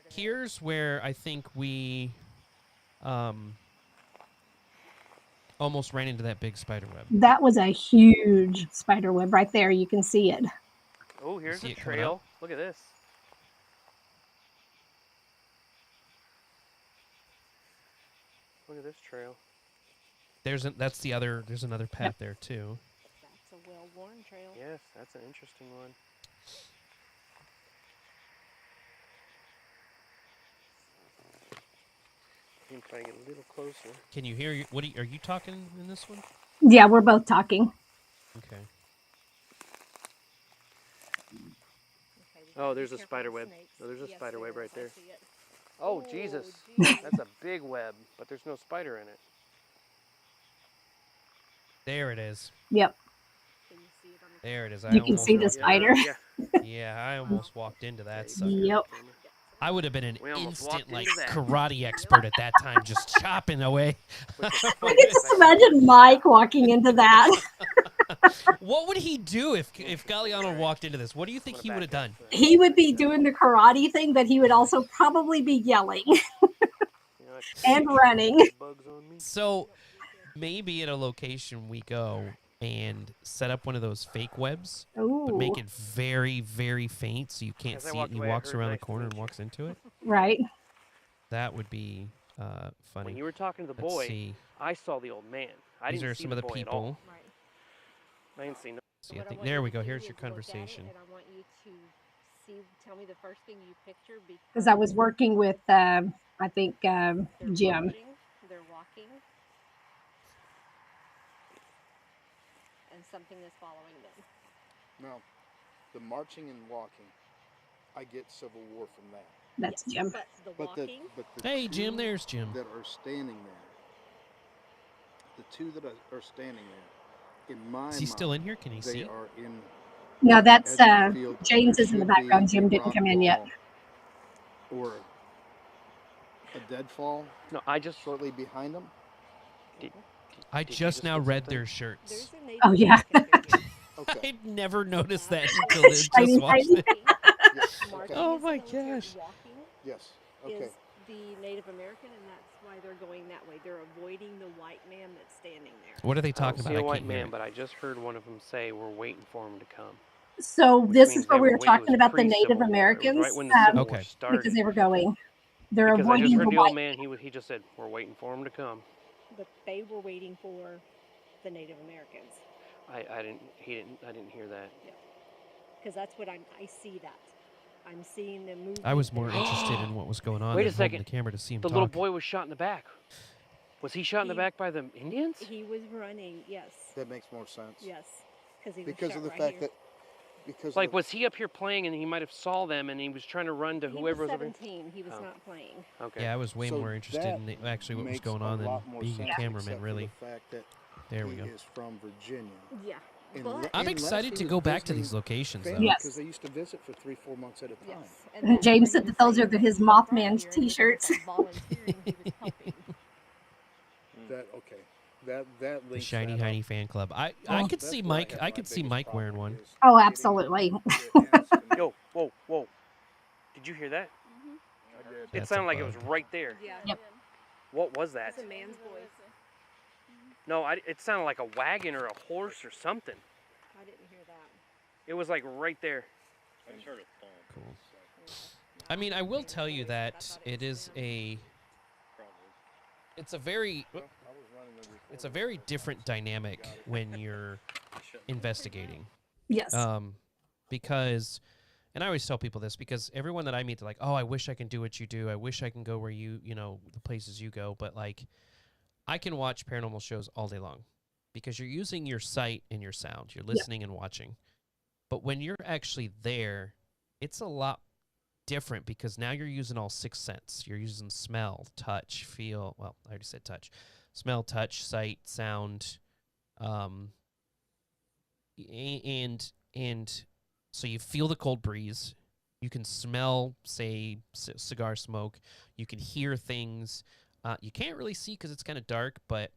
here's where I think we almost ran into that big spider web. That was a huge spider web right there. You can see it. Oh, here's see a it coming trail. Look at this. Look at this trail. There's another path there too. that's a well-worn trail. Yes, that's an interesting one. You can try to get a little closer. Can you hear? Are you talking in this one? Yeah, we're both talking. Okay. Oh, there's a spider web. Oh, there's a spider web right there. Oh, Jesus. That's a big web, but there's no spider in it. There it is. Yep. There it is. You can see the spider. Yeah. Yeah, I almost walked into that sucker. Yep. I would have been an We almost instant walked like into that. karate expert at that time, just chopping away. I can just imagine Mike walking into that. What would he do if Gagliano walked into this? What do you think he would have done? He would be doing the karate thing, but he would also probably be yelling and running. Bugs on me. So maybe at a location we go and set up one of those fake webs, but Ooh, make it very, very faint so you can't As I see it. walked And he away, I walks heard around the nice to corner meet and you. walks into it. right. That would be When funny. you were talking to the Let's boy, see. I saw the old man. I These didn't are see some the of the boy at all. people. I didn't see no. See, I think there we go. Here's your conversation. And I want you to tell me the first thing you picture Because I was working with, I think, they're Jim. marching, they're walking, and something is following them. No, the marching and walking, I get Civil War from that. That's Yes, Jim. But the But the, walking, but the Hey, Jim. two There's Jim. that are standing there, the two that are standing there, in my Is he still mind, in here? Can he they see? are in No, that's edge of the field. James There is in the should be background. Jim a didn't rock come in yet. wall Or a deadfall No, I just. shortly behind them. I Did you just just now get read something? their shirts. there's a native Oh, yeah. American figure Okay. I'd never noticed that until they Tiny, just watched tiny. it. Yes. marching Okay. Oh is my military, gosh. Walking Yes. Okay. is the Native American, and that's why they're going that way. They're avoiding the white man that's standing there. What are they I talking don't about? see a I white can't hear man, it. but I just heard one of them say, "We're waiting for him to come." So Which this means is where they we were were wait- it talking was about the pre-Civil Native War. It was Americans right when the Civil War Okay. started. because they were going. They're Because I just avoiding heard the the old white. man. He just said, "We're waiting for him to come." But they were waiting for the Native Americans, I didn't hear that. because that's what I see that. I'm seeing them move. I was more interested in what was going on Wait a than holding second. the camera to see him The talk. little boy was shot in the back. Was he shot in the He- back by the Indians? He was running, yes, That makes more sense. yes, because he was Because shot of the right fact here. that because Like, of the, was he up here playing and he might have saw them and he was trying to run to He whoever was was over here? 17. He was Oh. not playing. Okay. Yeah, I was way So more interested that in actually what was makes going a on than lot more being sense a cameraman, except for really. the fact that There we he go. is from Virginia. Yeah, I'm excited to go back to these locations, though. Yes. Because they used to visit for 3-4 months at a time. Yes. And James said like that you those say, are his he was Mothman earlier, and t-shirts. He was volunteering, he was helping. That okay. That The links Shiny that up. Heiny fan club. I Oh. could That's see where Mike. have I my could see biggest Mike wearing problem one. is Oh, getting absolutely. the ants and Yo, whoa, whoa. Did you hear that? I did. It That's a sounded like it was bug. right there. Yeah. Yep. What was that? It's a man's voice. No, it sounded like a wagon or a horse or something. I didn't hear that. It was like right there. I just heard a thump. Cool. I mean, I will tell you that it is a. It's a very. Well, I was running the recorder. It's a very different dynamic when you're investigating. Yes. Because, and I always tell people this because everyone that I meet, they're like, "Oh, I wish I can do what you do. I wish I can go where you know, the places you go." But like, I can watch paranormal shows all day long because you're using your sight and your sound. You're listening and watching. But when you're actually there, it's a lot different because now you're using all 6 senses. You're using smell, touch, feel. Well, I already said touch. Smell, touch, sight, sound, and so you feel the cold breeze. You can smell, say, cigar smoke. You can hear things. You can't really see because it's kind of dark, but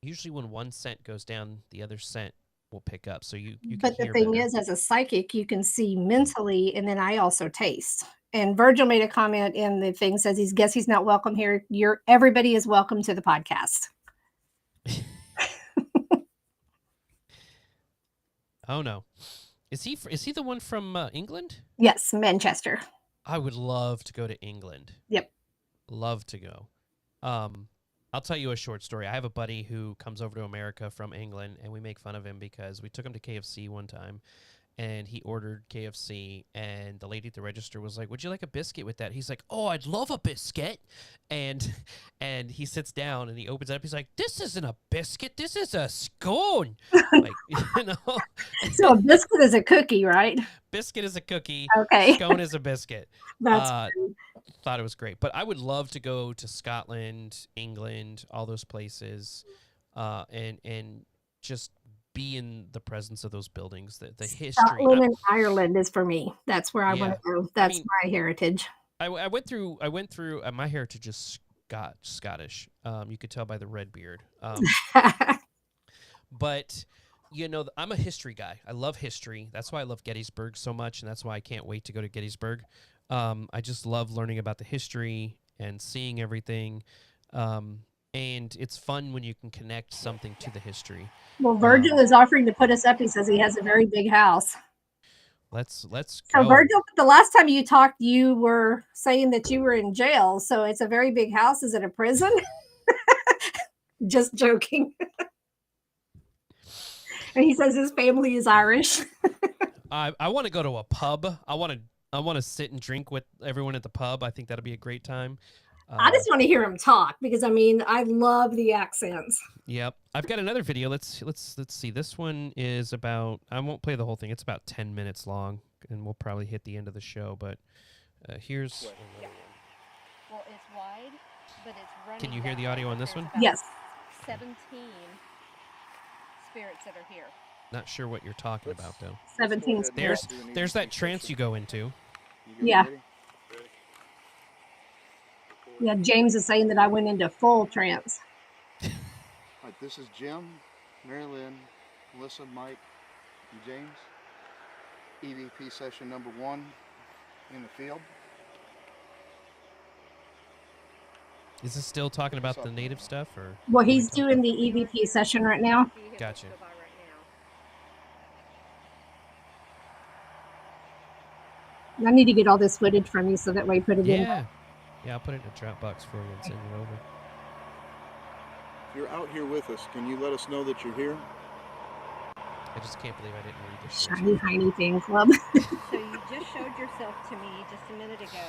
usually when one scent goes down, the other scent will pick up. So you can But the hear thing better. is, as a psychic, you can see mentally, and then I also taste. And Virgil made a comment in the thing, says he's not welcome here. Everybody is welcome to the podcast. Oh no, is he the one from England? Yes, Manchester. I would love to go to England. Yep. Love to go. I'll tell you a short story. I have a buddy who comes over to America from England, and we make fun of him because we took him to KFC one time, and he ordered KFC, and the lady at the register was like, "Would you like a biscuit with that?" He's like, "Oh, I'd love a biscuit." And he sits down and he opens it up. He's like, "This isn't a biscuit. This is a scone." Like, you know. So a biscuit is a cookie, right? Biscuit is a cookie. Okay. Scone is a biscuit. That's Thought it was great, but I would love to go to Scotland, England, all those places, and just be in the presence of those buildings. The history. Scotland and Ireland is for me. That's where I want to go. That's mean, my heritage. I went through. My heritage is Scottish. You could tell by the red beard. But you know, I'm a history guy. I love history. That's why I love Gettysburg so much, and that's why I can't wait to go to Gettysburg. I just love learning about the history and seeing everything. And it's fun when you can connect something to the history. Well, Virgil is offering to put us up. He says he has a very big house. Let's go. So Virgil, the last time you talked, you were saying that you were in jail. So it's a very big house. Is it a prison? Just joking. And he says his family is Irish. I want to go to a pub. I want to sit and drink with everyone at the pub. I think that'll be a great time. I just want to hear him talk because I mean I love the accents. Yep, I've got another video. Let's see. This one is about. I won't play the whole thing. It's about 10 minutes long, and we'll probably hit the end of the show. But here's. Well, it's wide, but it's running. Can you hear the audio on this one? Yes. 17 spirits that are here. Not sure what you're talking about though. 17 There's that trance you go into. Yeah. Yeah, James is saying that I went into full trance. All right, this is Jim, MaryLynn, Melissa, Mike, and James. EVP session number 1 in the field. Is this still talking about the native stuff or? Well, he's doing the EVP session right now. Gotcha. I need to get all this footage from you so that way you put it in. Yeah, I'll put it in a Dropbox for you and send it over. If you're out here with us, can you let us know that you're here? I just can't believe I didn't read this. Shiny Heiny fan club. So you just showed yourself to me just a minute ago.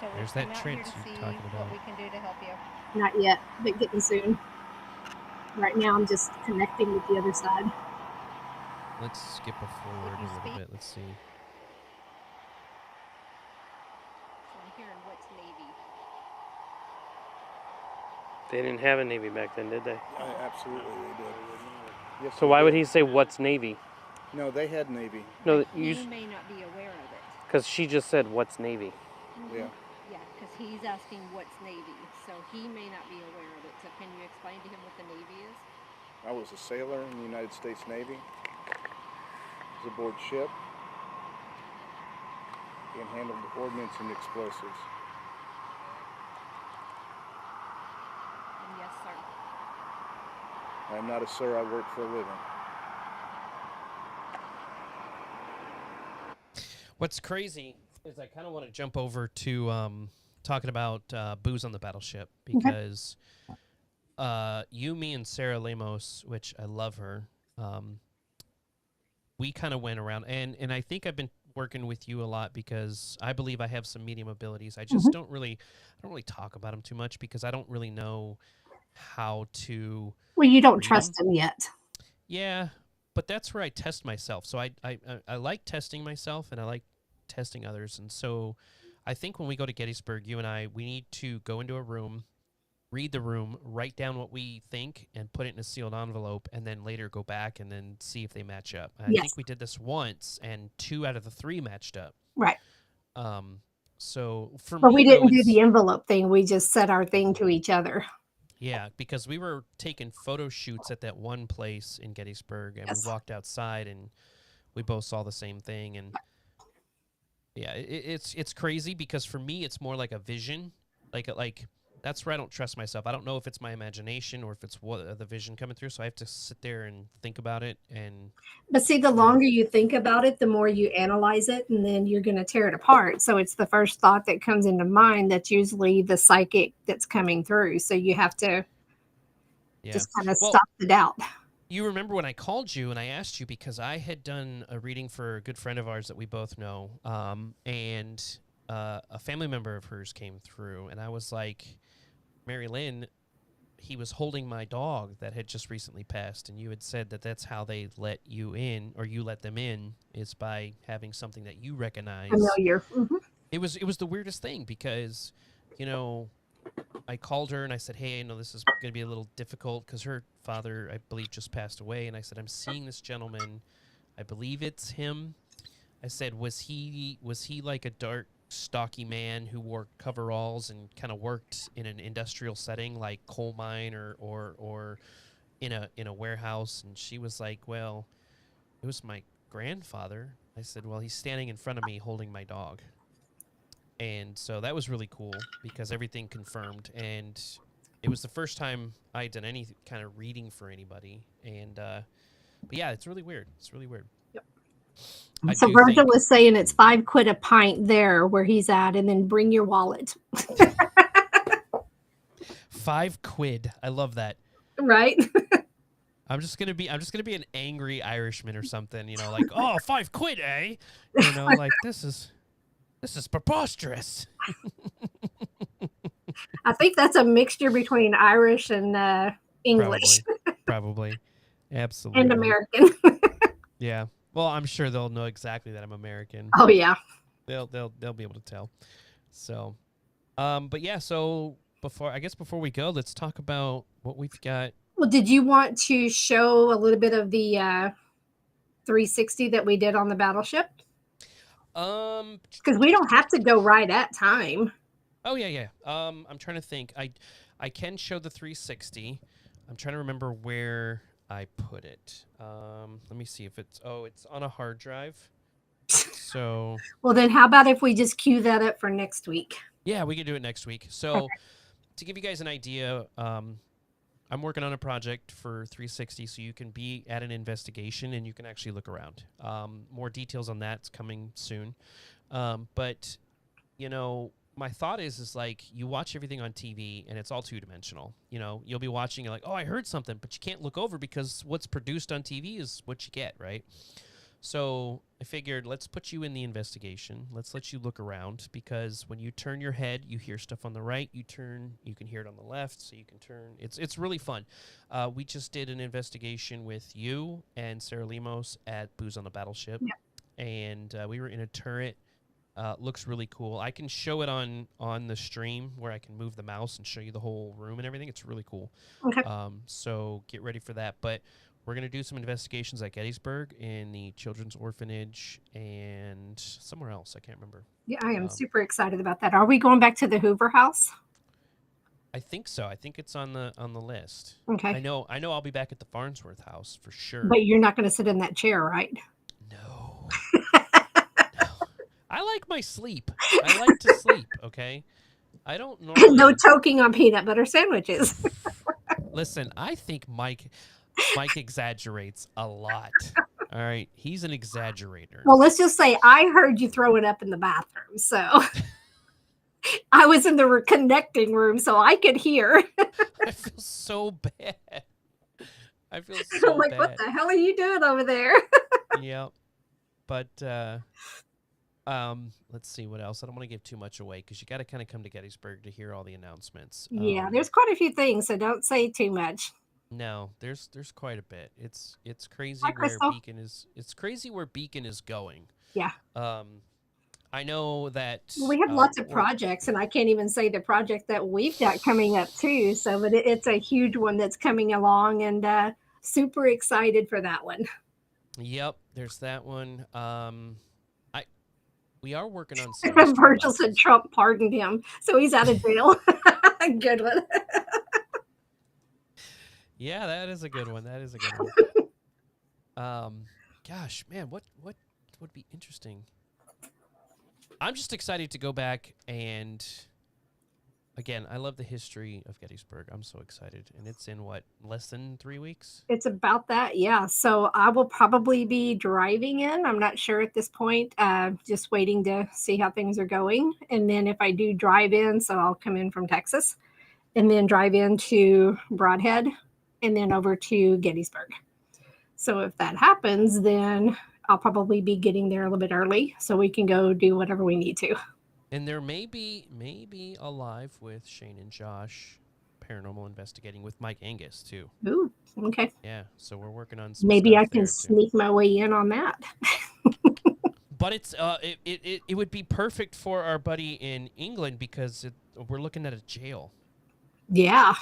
So There's we've that come out here trance to you're see talking what about. we can do to help you. Not yet, but getting soon. Right now, I'm just connecting with the other side. Let's skip forward a little bit. Let's see. So I'm hearing what's Navy. They didn't have a Navy back then, did they? Absolutely, they did. Yes, So why would he say what's Navy? No, they had Navy. No, He may not be aware of it. because she just said what's Navy. Yeah. Yeah, because he's asking what's Navy, so he may not be aware of it. So can you explain to him what the Navy is? I was a sailor in the United States Navy. Was aboard ship and handled ordnance and explosives. And yes, sir. I'm not a sir, I work for a living. What's crazy is I kind of want to jump over to talking about booze on the battleship because you, me, and Sarah Lemos, which I love her, we kind of went around, and I think I've been working with you a lot because I believe I have some medium abilities. I just don't really talk about them too much because I don't really know how to. Well, you don't read trust them. him yet. Yeah, but that's where I test myself. So I like testing myself, and I like testing others. And so I think when we go to Gettysburg, you and I, we need to go into a room, read the room, write down what we think, and put it in a sealed envelope, and then later go back and then see if they match up. I Yes. think we did this once, and 2 out of the 3 matched up. Right. So for But me, we though, didn't do it's- the envelope thing. We just said our thing to each other. Yeah, because we were taking photo shoots at that one place in Gettysburg, and Yes. we walked outside, and we both saw the same thing. And yeah, it's crazy because for me, it's more like a vision, like that's where I don't trust myself. I don't know if it's my imagination or if it's what the vision coming through. So I have to sit there and think about it. And But see, the longer you think about it, the more you analyze it, and then you're going to tear it apart. So it's the first thought that comes into mind that's usually the psychic that's coming through. So you have to yeah, just kind of Well, stop the doubt. you remember when I called you and I asked you because I had done a reading for a good friend of ours that we both know, and a family member of hers came through, and I was like, MaryLynn, he was holding my dog that had just recently passed, and you had said that that's how they let you in, or you let them in, is by having something that you recognize. Familiar. Mhm. It was the weirdest thing because, you know, I called her and I said, hey, I know this is going to be a little difficult because her father, I believe, just passed away, and I said, I'm seeing this gentleman. I believe it's him. I said, was he like a dark, stocky man who wore coveralls and kind of worked in an industrial setting like coal mine or in a warehouse? And she was like, well, it was my grandfather. I said, well, he's standing in front of me holding my dog. And so that was really cool because everything confirmed, and it was the first time I had done any kind of reading for anybody. And but yeah, it's really weird. It's really weird. I So do Virgil think- was saying it's £5 a pint there where he's at, and then bring your wallet. £5. I love that. Right? I'm just gonna be an angry Irishman or something, you know, like, oh, £5, eh? You know, like this is preposterous. I think that's a mixture between Irish and English Probably. Absolutely. and American. Yeah. Well, I'm sure they'll know exactly that I'm American. Oh yeah. They'll be able to tell. So, but yeah, so before we go, let's talk about what we've got. Well, did you want to show a little bit of the 360 that we did on the battleship? Because we don't have to go right at time. Oh yeah. I'm trying to think. I can show the 360. I'm trying to remember where I put it. Let me see if it's on a hard drive. So Well, then how about if we just queue that up for next week? yeah, we can do it next week. So to give you guys an idea, I'm working on a project for 360, so you can be at an investigation and you can actually look around. More details on that's coming soon. But you know, my thought is like you watch everything on TV and it's all two-dimensional. You know, you'll be watching, you're like, oh, I heard something, but you can't look over because what's produced on TV is what you get, right? So I figured let's put you in the investigation. Let's let you look around because when you turn your head, you hear stuff on the right. You turn, you can hear it on the left, so you can turn. It's really fun. We just did an investigation with you and Sarah Lemos at Booze on the Battleship, and we were in a turret Looks really cool. I can show it on the stream where I can move the mouse and show you the whole room and everything. It's really cool. Okay. So get ready for that. But we're going to do some investigations at Gettysburg, in the Children's Orphanage, and somewhere else. I can't remember. Yeah, I am super excited about that. Are we going back to the Hoover House? I think so. I think it's on the list. Okay. I know I'll be back at the Farnsworth house for sure. But you're not going to sit in that chair, right? No. No. I like my sleep. I like to sleep, okay? I don't normally... No choking on peanut butter sandwiches. Listen, I think Mike exaggerates a lot. All right? He's an exaggerator. Well, let's just say I heard you throw it up in the bathroom, so... I was in the connecting room, so I could hear. I feel so bad. I feel so I'm like, bad. what the hell are you doing over there? Yep. But let's see what else. I don't want to give too much away because you got to kind of come to Gettysburg to hear all the announcements. Yeah, there's quite a few things, so don't say too much. No, there's quite a bit. It's crazy Hi, where Crystal. Beacon is. It's crazy where Beacon is going. Yeah. I know that We have lots of projects, and I can't even say the project that we've got coming up too. So, but it's a huge one that's coming along, and super excited for that one. Yep, there's that one. We are working on some. Virgil said Trump pardoned him, so he's out of jail. Good one. Yeah, that is a good one. That is a good one. Gosh, man, what would be interesting? I'm just excited to go back, and again, I love the history of Gettysburg. I'm so excited, and it's in what, less than 3 weeks? It's about that, yeah. So I will probably be driving in. I'm not sure at this point. Just waiting to see how things are going, and then if I do drive in, so I'll come in from Texas, and then drive into Broadhead, and then over to Gettysburg. So if that happens, then I'll probably be getting there a little bit early so we can go do whatever we need to. And there may be a live with Shane and Josh paranormal investigating with Mike Angus too. Ooh, okay. Yeah, so we're working on some Maybe stuff I can there, sneak my way in on that. But it's it would be perfect for our buddy in England because we're looking at a jail. Yeah.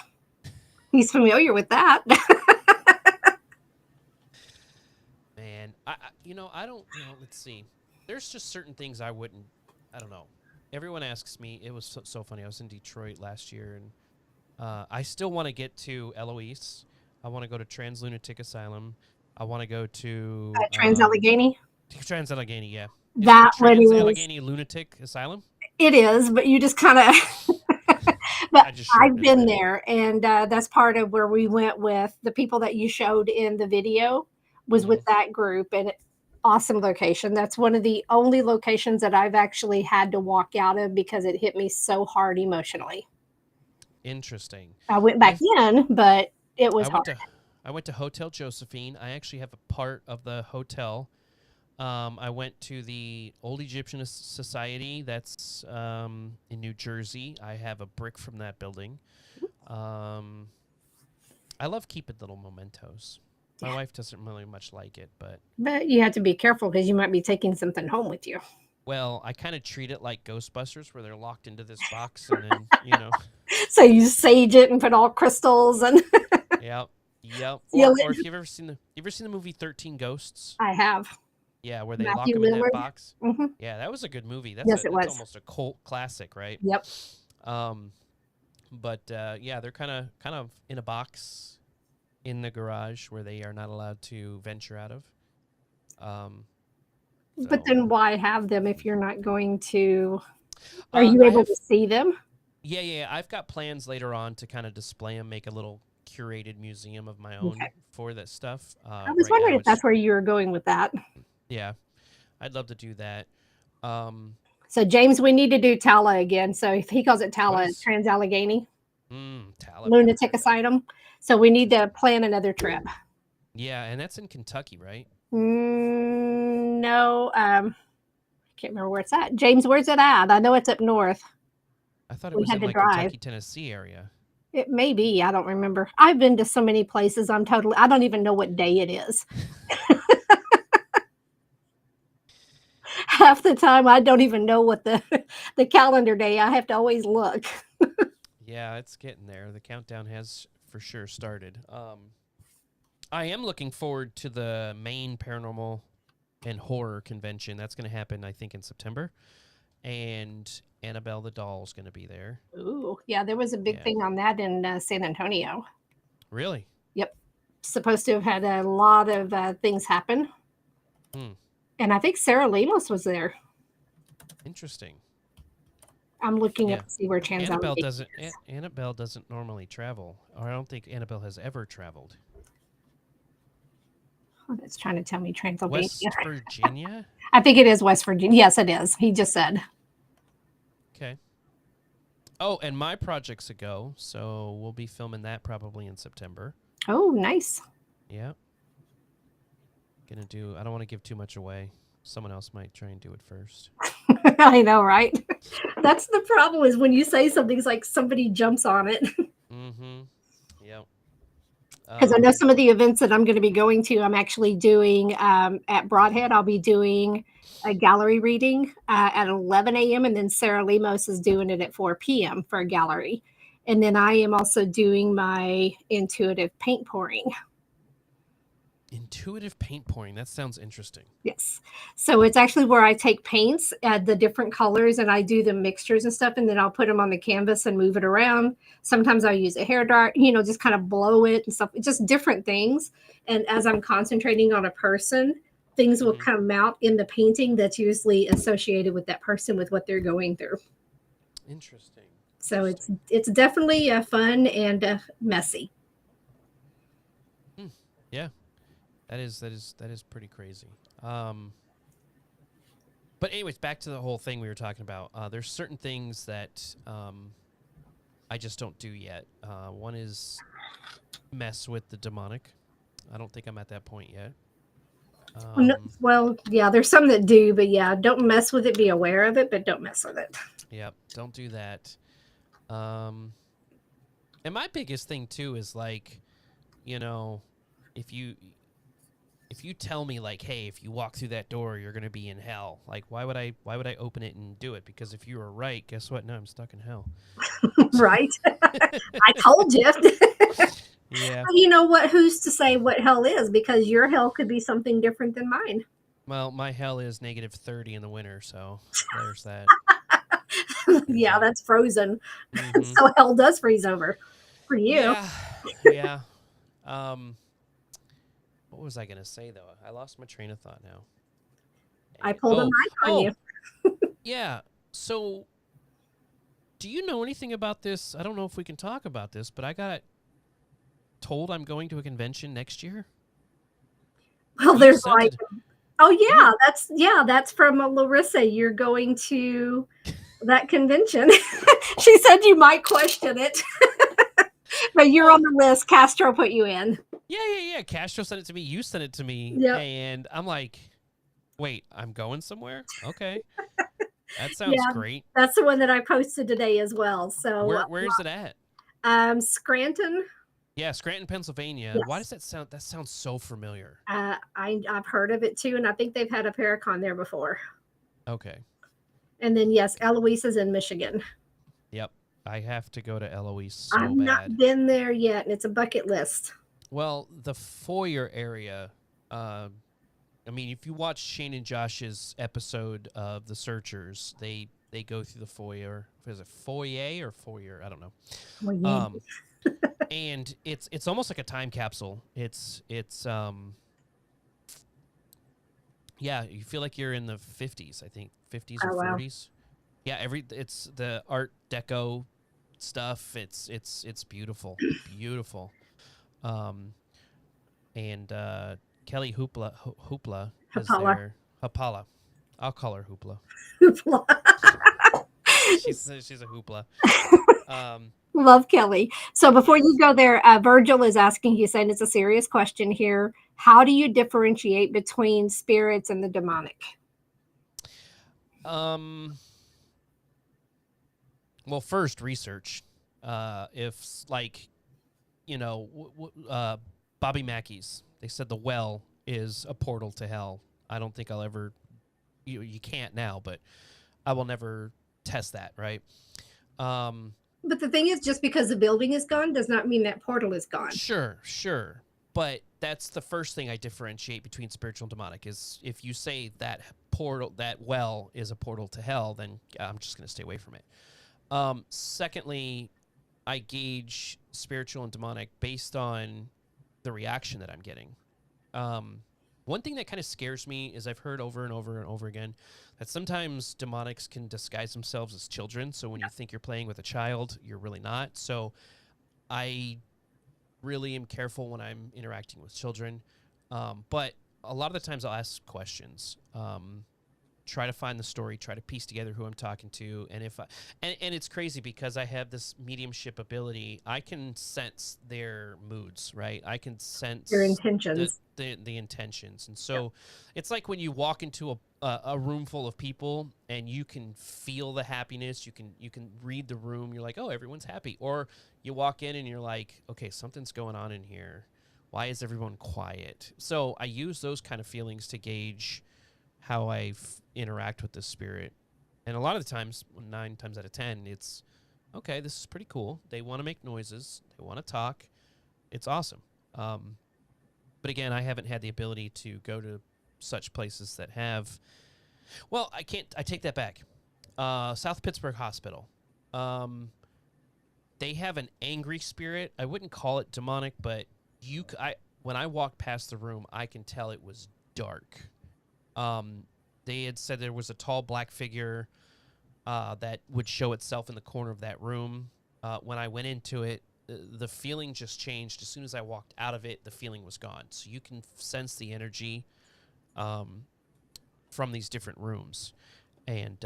He's familiar with that. Man, I don't, let's see. There's just certain things I don't know. Everyone asks me. It was so funny. I was in Detroit last year, and I still want to get to Eloise. I want to go to Trans Lunatic Asylum. I want to go to Trans Allegheny? Trans Allegheny, yeah. That one Trans is Allegheny Lunatic Asylum? It is, but you just kind of but I just I've shortened it, been man. there, and that's part of where we went with the people that you showed in the video was with that group, and awesome location. That's one of the only locations that I've actually had to walk out of because it hit me so hard emotionally. Interesting. I went back in, but it was hard. I went to Hotel Josephine. I actually have a part of the hotel. I went to the Old Egyptian Society. That's in New Jersey. I have a brick from that building. I love keeping little mementos. My wife doesn't really much like it, but you have to be careful because you might be taking something home with you. well, I kind of treat it like Ghostbusters, where they're locked into this box, and then So you sage it and put all crystals and. Yep. Yeah, Or if you've ever seen the movie 13 Ghosts? I have. Yeah, where they Matthew lock them in Lillard. that box. Mm-hmm. Yeah, that was a good movie. Yes, That's it was. almost a cult classic, right? Yep. But yeah, they're kind of in a box in the garage where they are not allowed to venture out of. But then why have them if you're not going to? Are I you able have- to see them? Yeah. I've got plans later on to kind of display them, make a little curated museum of my own for that stuff. I was wondering if that's where you were going with that. Yeah, I'd love to do that. So James, we need to do Tala again. So if he calls it Tala, it's Trans Allegheny Tala. Lunatic Asylum. So we need to plan another trip. Yeah, and that's in Kentucky, right? No, I can't remember where it's at. James, where's it at? I know it's up north. I thought it We was had in to like drive. Kentucky, Tennessee area. It may be. I don't remember. I've been to so many places. I don't even know what day it is. half the time I don't even know what the the calendar day. I have to always look. Yeah, it's getting there. The countdown has for sure started. I am looking forward to the Maine Paranormal and Horror Convention. That's going to happen, I think, in September. And Annabelle the doll is going to be there. Ooh, yeah, there was a big Yeah. thing on that in San Antonio. Really? Yep, supposed to have had a lot of things happen. Hmm. And I think Sarah Lemos was there. Interesting. I'm looking Yeah. up to see where Chan's Annabelle doesn't normally travel, or I don't think Annabelle has ever traveled. Oh, it's trying to tell me Transylvania. West Virginia? I think it is West Virginia. Yes, it is. He just said. Okay. Oh, and my project's a go, so we'll be filming that probably in September. Oh, nice. Yeah. I don't want to give too much away. Someone else might try and do it first. I know, right? That's the problem is when you say something, it's like somebody jumps on it. Mm-hmm. Yep. Because I know some of the events that I'm going to be going to, I'm actually doing at Broadhead. I'll be doing a gallery reading at 11 a.m. And then Sarah Lemos is doing it at 4 p.m. for a gallery. And then I am also doing my intuitive paint pouring. Intuitive paint pouring. That sounds interesting. Yes. So it's actually where I take paints, add the different colors, and I do the mixtures and stuff, and then I'll put them on the canvas and move it around. Sometimes I'll use a hair dart, just kind of blow it and stuff, just different things. And as I'm concentrating on a person, things will come out in the painting that's usually associated with that person, with what they're going through. Interesting. So it's definitely fun and messy. Yeah. That is pretty crazy. But anyways, back to the whole thing we were talking about. There's certain things that I just don't do yet. One is mess with the demonic. I don't think I'm at that point yet. Well, yeah, there's some that do, but yeah, don't mess with it. Be aware of it, but don't mess with it. Yep, don't do that. And my biggest thing too is like, if you tell me like, hey, if you walk through that door, you're going to be in hell. Like, why would I open it and do it? Because if you were right, guess what? Now I'm stuck in hell. Right. I told you. Yeah. You know what? Who's to say what hell is? Because your hell could be something different than mine. Well, my hell is -30 in the winter. So there's that. Yeah, that's frozen. So hell does freeze over for you. Yeah. What was I going to say, though? I lost my train of thought now. I pulled a mic on you. Yeah. So, do you know anything about this? I don't know if we can talk about this, but I got told I'm going to a convention next year. Well, there's like, that's from Larissa. You're going to that convention. She said you might question it. But you're on the list. Castro put you in. Yeah. Castro sent it to me. You sent it to me. Yep. And I'm like, wait, I'm going somewhere? Okay. That sounds great. That's the one that I posted today as well. So where is it at? Scranton. Yeah, Scranton, Pennsylvania. Yes. Why does that sound? That sounds so familiar. I've heard of it too, and I think they've had a Paracon there before. Okay. And then yes, Eloise is in Michigan. Yep. I have to go to Eloise so I've bad. not been there yet, and it's a bucket list. Well, the foyer area, I mean, if you watch Shane and Josh's episode of The Searchers, they go through the foyer. Is it foyer or foyer? I don't know. And it's almost like a time capsule. It's yeah, you feel like you're in the 50s, I think, 50s or 40s. Yeah, it's the Art Deco stuff. It's beautiful, beautiful. And Kelly Hoopla is there. Hapala. I'll call her Hoopla. Hoopla. she's a Hoopla. Love Kelly. So before you go there, Virgil is asking you, saying it's a serious question here. How do you differentiate between spirits and the demonic? Well, first research. If like, Bobby Mackey's, they said the well is a portal to hell. I don't think I'll ever you can't now, but I will never test that, right? But the thing is, just because the building is gone does not mean that portal is gone. Sure. But that's the first thing I differentiate between spiritual and demonic is if you say that portal, that well is a portal to hell, then I'm just going to stay away from it. Secondly, I gauge spiritual and demonic based on the reaction that I'm getting. One thing that kind of scares me is I've heard over and over and over again that sometimes demonics can disguise themselves as children. So when you think you're playing with a child, you're really not. So I really am careful when I'm interacting with children. But a lot of the times I'll ask questions, try to find the story, try to piece together who I'm talking to. And and it's crazy because I have this mediumship ability. I can sense their moods, right? I can sense Your intentions. the intentions. And so it's like when you walk into a room full of people and you can feel the happiness, you can read the room, you're like, oh, everyone's happy. Or you walk in and you're like, okay, something's going on in here. Why is everyone quiet? So I use those kind of feelings to gauge how I interact with the spirit. And a lot of the times, 9 times out of 10, it's, okay, this is pretty cool. They want to make noises. They want to talk. It's awesome. But again, I haven't had the ability to go to such places that have, well, I take that back. South Pittsburgh Hospital. They have an angry spirit. I wouldn't call it demonic, but when I walked past the room, I can tell it was dark. They had said there was a tall black figure that would show itself in the corner of that room. When I went into it, the feeling just changed. As soon as I walked out of it, the feeling was gone. So you can sense the energy from these different rooms. And,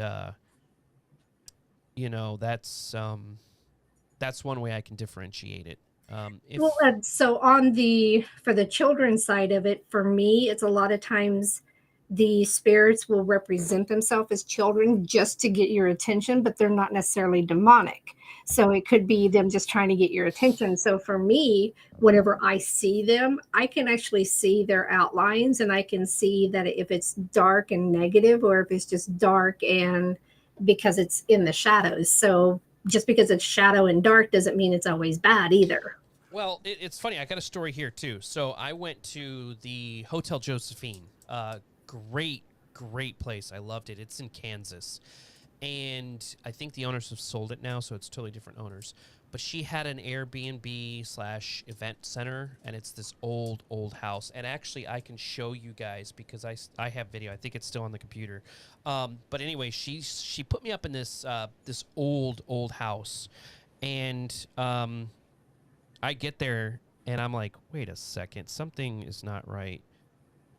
that's one way I can differentiate it. So for the children's side of it, for me, it's a lot of times the spirits will represent themselves as children just to get your attention, but they're not necessarily demonic. So it could be them just trying to get your attention. So for me, whenever I see them, I can actually see their outlines, and I can see that if it's dark and negative or if it's just dark and because it's in the shadows. So just because it's shadow and dark doesn't mean it's always bad either. Well, it's funny. I got a story here too. So I went to the Hotel Josephine. Great place. I loved it. It's in Kansas. And I think the owners have sold it now, so it's totally different owners. But she had an Airbnb/event center, and it's this old house. And actually, I can show you guys because I have video. I think it's still on the computer. But anyway, she put me up in this this old house, and I get there, and I'm like, wait a second, something is not right.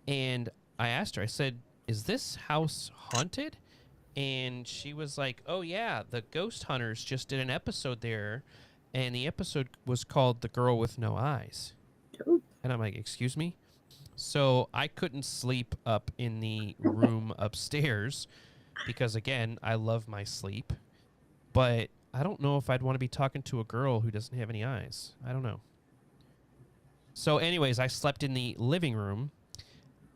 And I asked her, I said, is this house haunted? And she was like, oh, yeah, the Ghost Hunters just did an episode there, and the episode was called The Girl with No Eyes. And I'm like, excuse me? So I couldn't sleep up in the room upstairs because, again, I love my sleep. But I don't know if I'd want to be talking to a girl who doesn't have any eyes. I don't know. So anyways, I slept in the living room.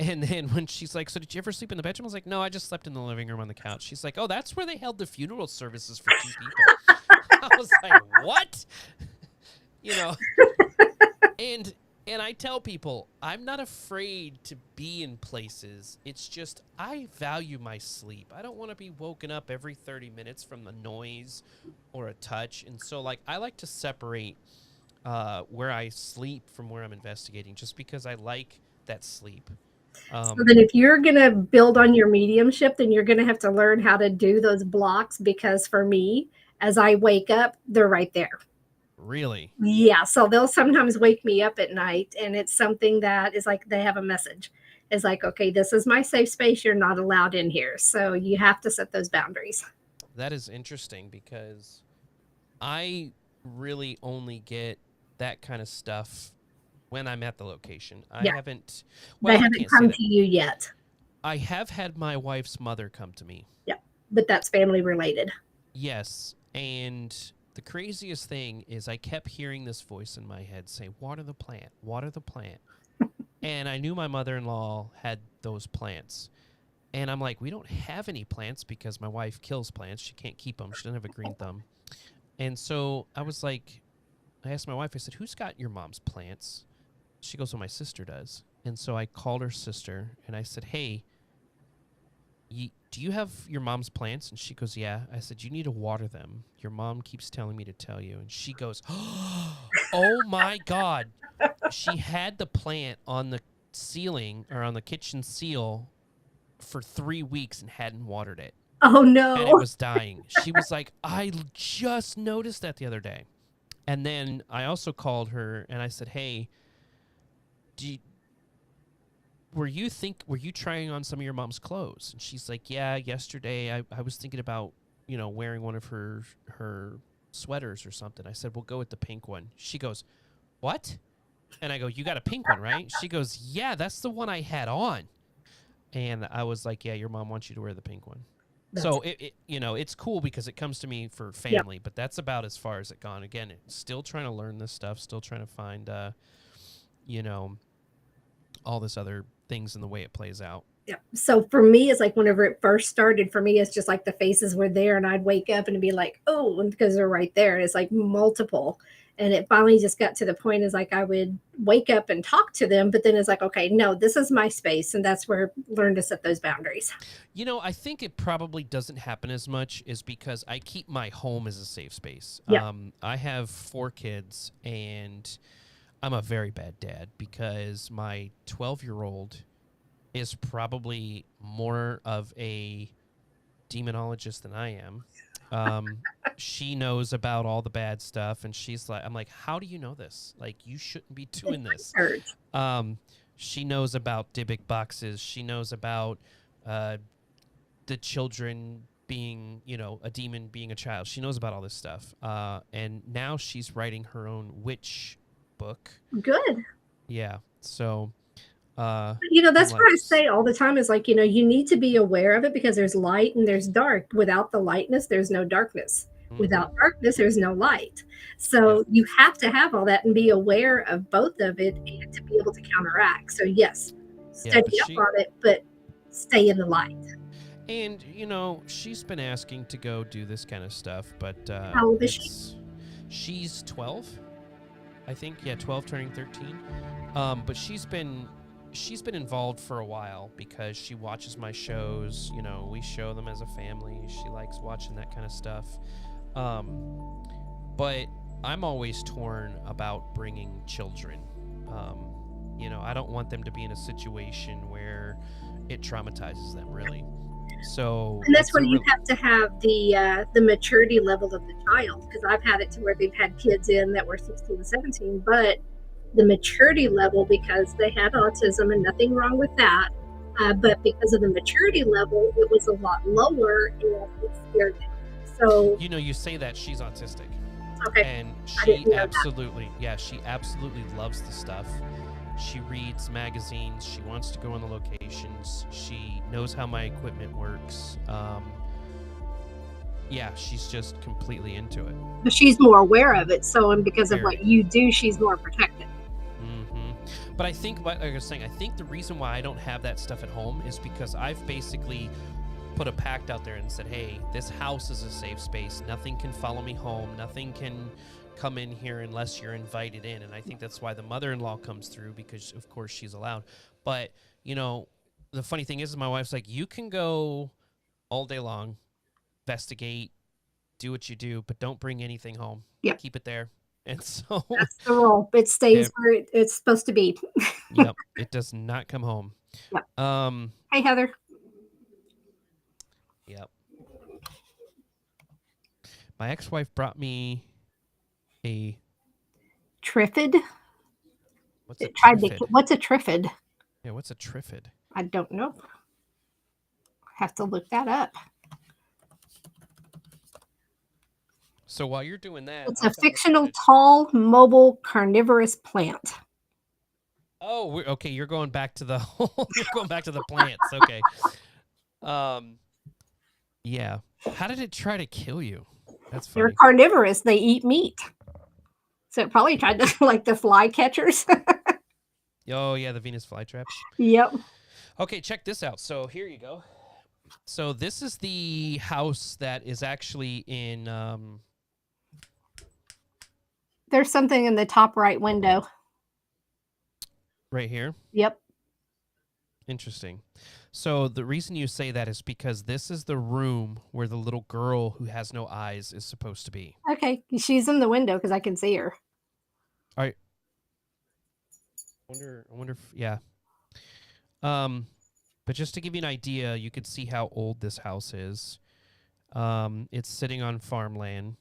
And then when she's like, so did you ever sleep in the bedroom? I was like, no, I just slept in the living room on the couch. She's like, oh, that's where they held the funeral services for 2 people. I was like, what? And I tell people, I'm not afraid to be in places. It's just I value my sleep. I don't want to be woken up every 30 minutes from a noise or a touch. And so, I like to separate where I sleep from where I'm investigating just because I like that sleep. So then if you're going to build on your mediumship, then you're going to have to learn how to do those blocks because for me, as I wake up, they're right there. Really? Yeah. So they'll sometimes wake me up at night, and it's something that is like they have a message. It's like, okay, this is my safe space. You're not allowed in here. So you have to set those boundaries. That is interesting because I really only get that kind of stuff when I'm at the location. I haven't. Well, they haven't come to you yet. I have had my wife's mother come to me. Yeah, but that's family related. Yes, and the craziest thing is I kept hearing this voice in my head say, water the plant, water the plant. And I knew my mother-in-law had those plants. And I'm like, we don't have any plants because my wife kills plants. She can't keep them. She doesn't have a green thumb. And so I was like, I asked my wife, I said, who's got your mom's plants? She goes, well, my sister does. And so I called her sister and I said, hey, do you have your mom's plants? And she goes, yeah. I said, you need to water them. Your mom keeps telling me to tell you. And she goes, oh my God. She had the plant on the ceiling or on the kitchen seal for 3 weeks and hadn't watered it. Oh no. And it was dying. She was like, I just noticed that the other day. And then I also called her and I said, hey, were you trying on some of your mom's clothes? And she's like, yeah, yesterday I was thinking about, wearing one of her sweaters or something. I said, we'll go with the pink one. She goes, what? And I go, you got a pink one, right? She goes, yeah, that's the one I had on. And I was like, yeah, your mom wants you to wear the pink one. So it's cool because it comes to me for family, but that's about as far as it gone. Again, still trying to learn this stuff, still trying to find, all this other things in the way it plays out. Yeah. So for me, it's like whenever it first started, for me, it's just like the faces were there and I'd wake up and be like, oh, and because they're right there. It's like multiple. And it finally just got to the point is like I would wake up and talk to them, but then it's like, okay, no, this is my space. And that's where I learned to set those boundaries. I think it probably doesn't happen as much is because I keep my home as a safe space. Yeah. I have 4 kids and I'm a very bad dad because my 12-year-old is probably more of a demonologist than I am. She knows about all the bad stuff, and I'm like, how do you know this? Like, you shouldn't be doing this. She knows about Dybbuk boxes. She knows about the children being, a demon being a child. She knows about all this stuff. And now she's writing her own witch book. Good. Yeah. So that's what I say all the time is like, you need to be aware of it because there's light and there's dark. Without the lightness, there's no darkness. Without darkness, there's no light. So you have to have all that and be aware of both of it and to be able to counteract. So yes, study up on it, but stay in the light. And, she's been asking to go do this kind of stuff, but how old is she? She's 12, I think. Yeah, 12 turning 13. But she's been involved for a while because she watches my shows. We show them as a family. She likes watching that kind of stuff. But I'm always torn about bringing children. I don't want them to be in a situation where it traumatizes them, really. So, and that's where you have to have the maturity level of the child, because I've had it to where they've had kids in that were 16 and 17, but the maturity level, because they had autism and nothing wrong with that, but because of the maturity level, it was a lot lower and it scared them. So you say that she's autistic. Okay. And she absolutely loves the stuff. She reads magazines. She wants to go on the locations. She knows how my equipment works. She's just completely into it. But she's more aware of it. So, and because of what you do, she's more protected. But I think, like I was saying, I think the reason why I don't have that stuff at home is because I've basically put a pact out there and said, hey, this house is a safe space. Nothing can follow me home. Nothing can come in here unless you're invited in. And I think that's why the mother-in-law comes through, because of course she's allowed. But, the funny thing is my wife's like, you can go all day long, investigate, do what you do, but don't bring anything home. Yep. Keep it there. And so that's the rule. It stays where it's supposed to be. Yep. It does not come home. Yep. Hey, Heather. Yep. My ex-wife brought me a Triffid. What's a triffid? What's a triffid? Yeah, what's a triffid? I don't know. Have to look that up. So while you're doing that, it's a fictional, tall, mobile, carnivorous plant. Oh, okay. You're going back to the you're going back to the plants. Okay. Yeah. How did it try to kill you? That's funny. They're carnivorous. They eat meat. So it probably tried to like the fly catchers. Oh yeah, the Venus flytraps. Yep. Okay, check this out. So here you go. So this is the house that is actually in There's something in the top right window. right here. Yep. Interesting. So the reason you say that is because this is the room where the little girl who has no eyes is supposed to be. Okay. She's in the window because I can see her. I wonder if yeah. But just to give you an idea, you could see how old this house is. It's sitting on farmland.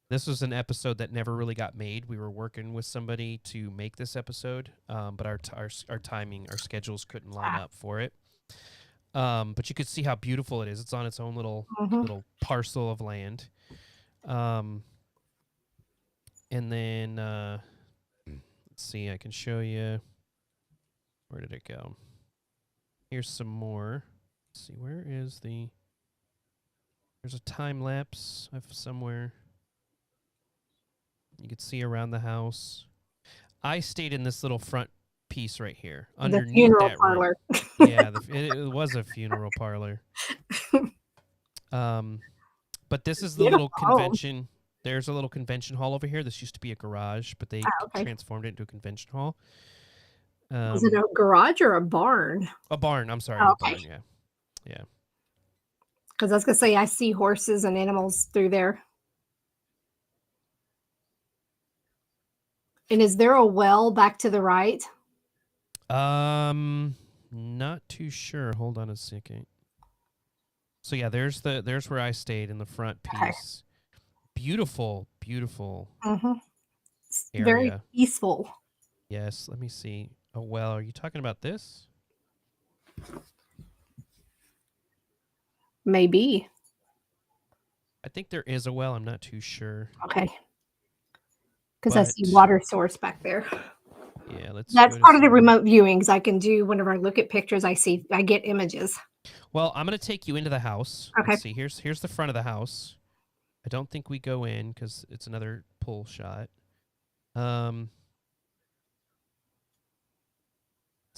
This was an episode that never really got made. We were working with somebody to make this episode, but our timing, our schedules couldn't line up for it. But you could see how beautiful it is. It's on its own little parcel of land. And then let's see. I can show you. Where did it go? Here's some more. Let's see, where is the... There's a time lapse of somewhere. You can see around the house. I stayed in this little front piece right here. Underneath the funeral that parlor. Yeah, it was a funeral parlor. But this is the little convention. There's a little convention hall over here. This used to be a garage, but they transformed it into a convention hall. Is it a garage or a barn? A barn. I'm sorry, Oh, a barn. Yeah, yeah. Because I was gonna say I see horses and animals through there. And is there a well back to the right? Not too sure. Hold on a second. So yeah, there's where I stayed in the front piece. Okay. Beautiful, beautiful Mm-hmm. area. Very peaceful. Yes. Let me see. Oh well, are you talking about this? Maybe. I think there is a well. I'm not too sure. Okay. Because I see But- water source back there. Yeah, let's. That's go to part of the some- remote viewings I can do whenever I look at pictures. I get images. Well, I'm gonna take you into the house. Okay. Let's see. Here's the front of the house. I don't think we go in because it's another pull shot. It's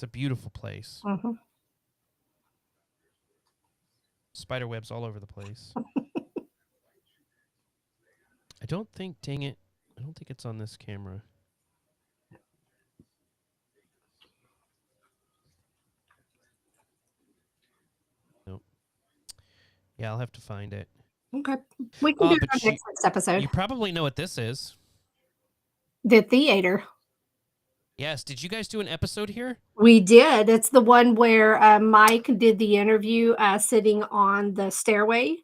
a beautiful place. Mm-hmm. Spider webs all over the place. I don't think. Dang it! I don't think it's on this camera. Nope. Yeah, I'll have to find it. Okay. We can do it but on next episode. You probably know what this is. The theater. Yes. Did you guys do an episode here? We did. It's the one where Mike did the interview sitting on the stairway.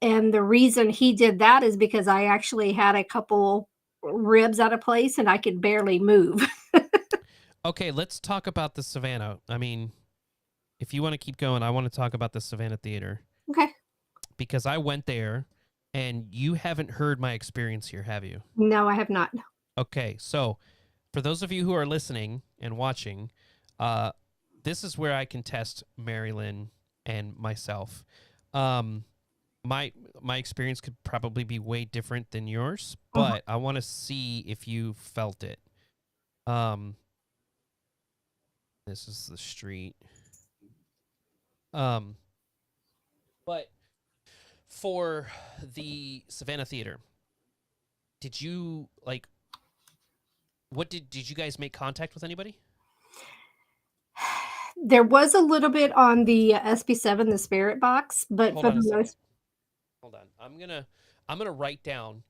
And the reason he did that is because I actually had a couple ribs out of place and I could barely move. Okay, let's talk about the Savannah. I mean, if you want to keep going, I want to talk about the Savannah Theater. Okay. Because I went there, and you haven't heard my experience here, have you? No, I have not. Okay, so for those of you who are listening and watching, this is where I can test MaryLynn and myself. My experience could probably be way different than yours, but I want to see if you felt it. This is the street. But for the Savannah Theater, did you did you guys make contact with anybody? There was a little bit on the SB7, the spirit box, but Hold for on a the second. most, Hold on. I'm gonna write down.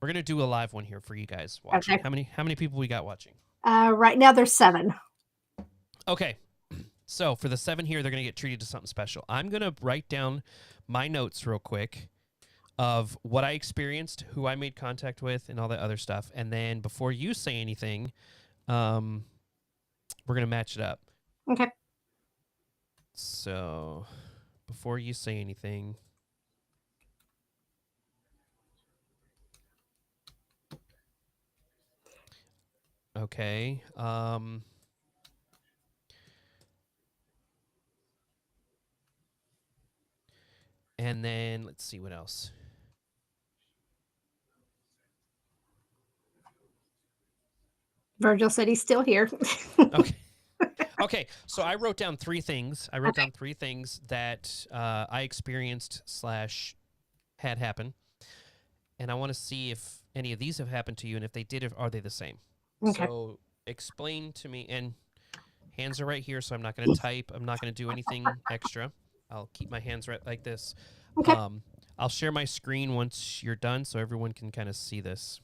We're gonna do a live one here for you guys watching. Okay. How many people we got watching? right now there's 7. Okay. So for the 7 here, they're gonna get treated to something special. I'm gonna write down my notes real quick of what I experienced, who I made contact with, and all that other stuff. And then before you say anything, we're gonna match it up. Okay. So before you say anything. Okay. And then let's see what else. Virgil said he's still here. Okay. Okay, so I wrote down 3 things. I wrote down 3 things that I experienced / had happen, and I want to see if any of these have happened to you, and if they did, are they the same? Okay. So explain to me, and hands are right here, so I'm not going to type. I'm not going to do anything extra. I'll keep my hands right like this. Okay. I'll share my screen once you're done, so everyone can kind of see this.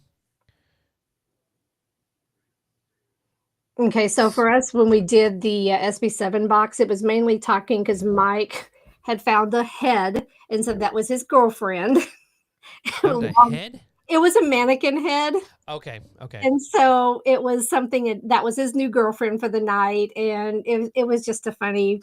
Okay, so for us, when we did the SB7 box, it was mainly talking because Mike had found a head and said that was his girlfriend. Found a head? It was a mannequin head. Okay. And so it was something that was his new girlfriend for the night. And it was just a funny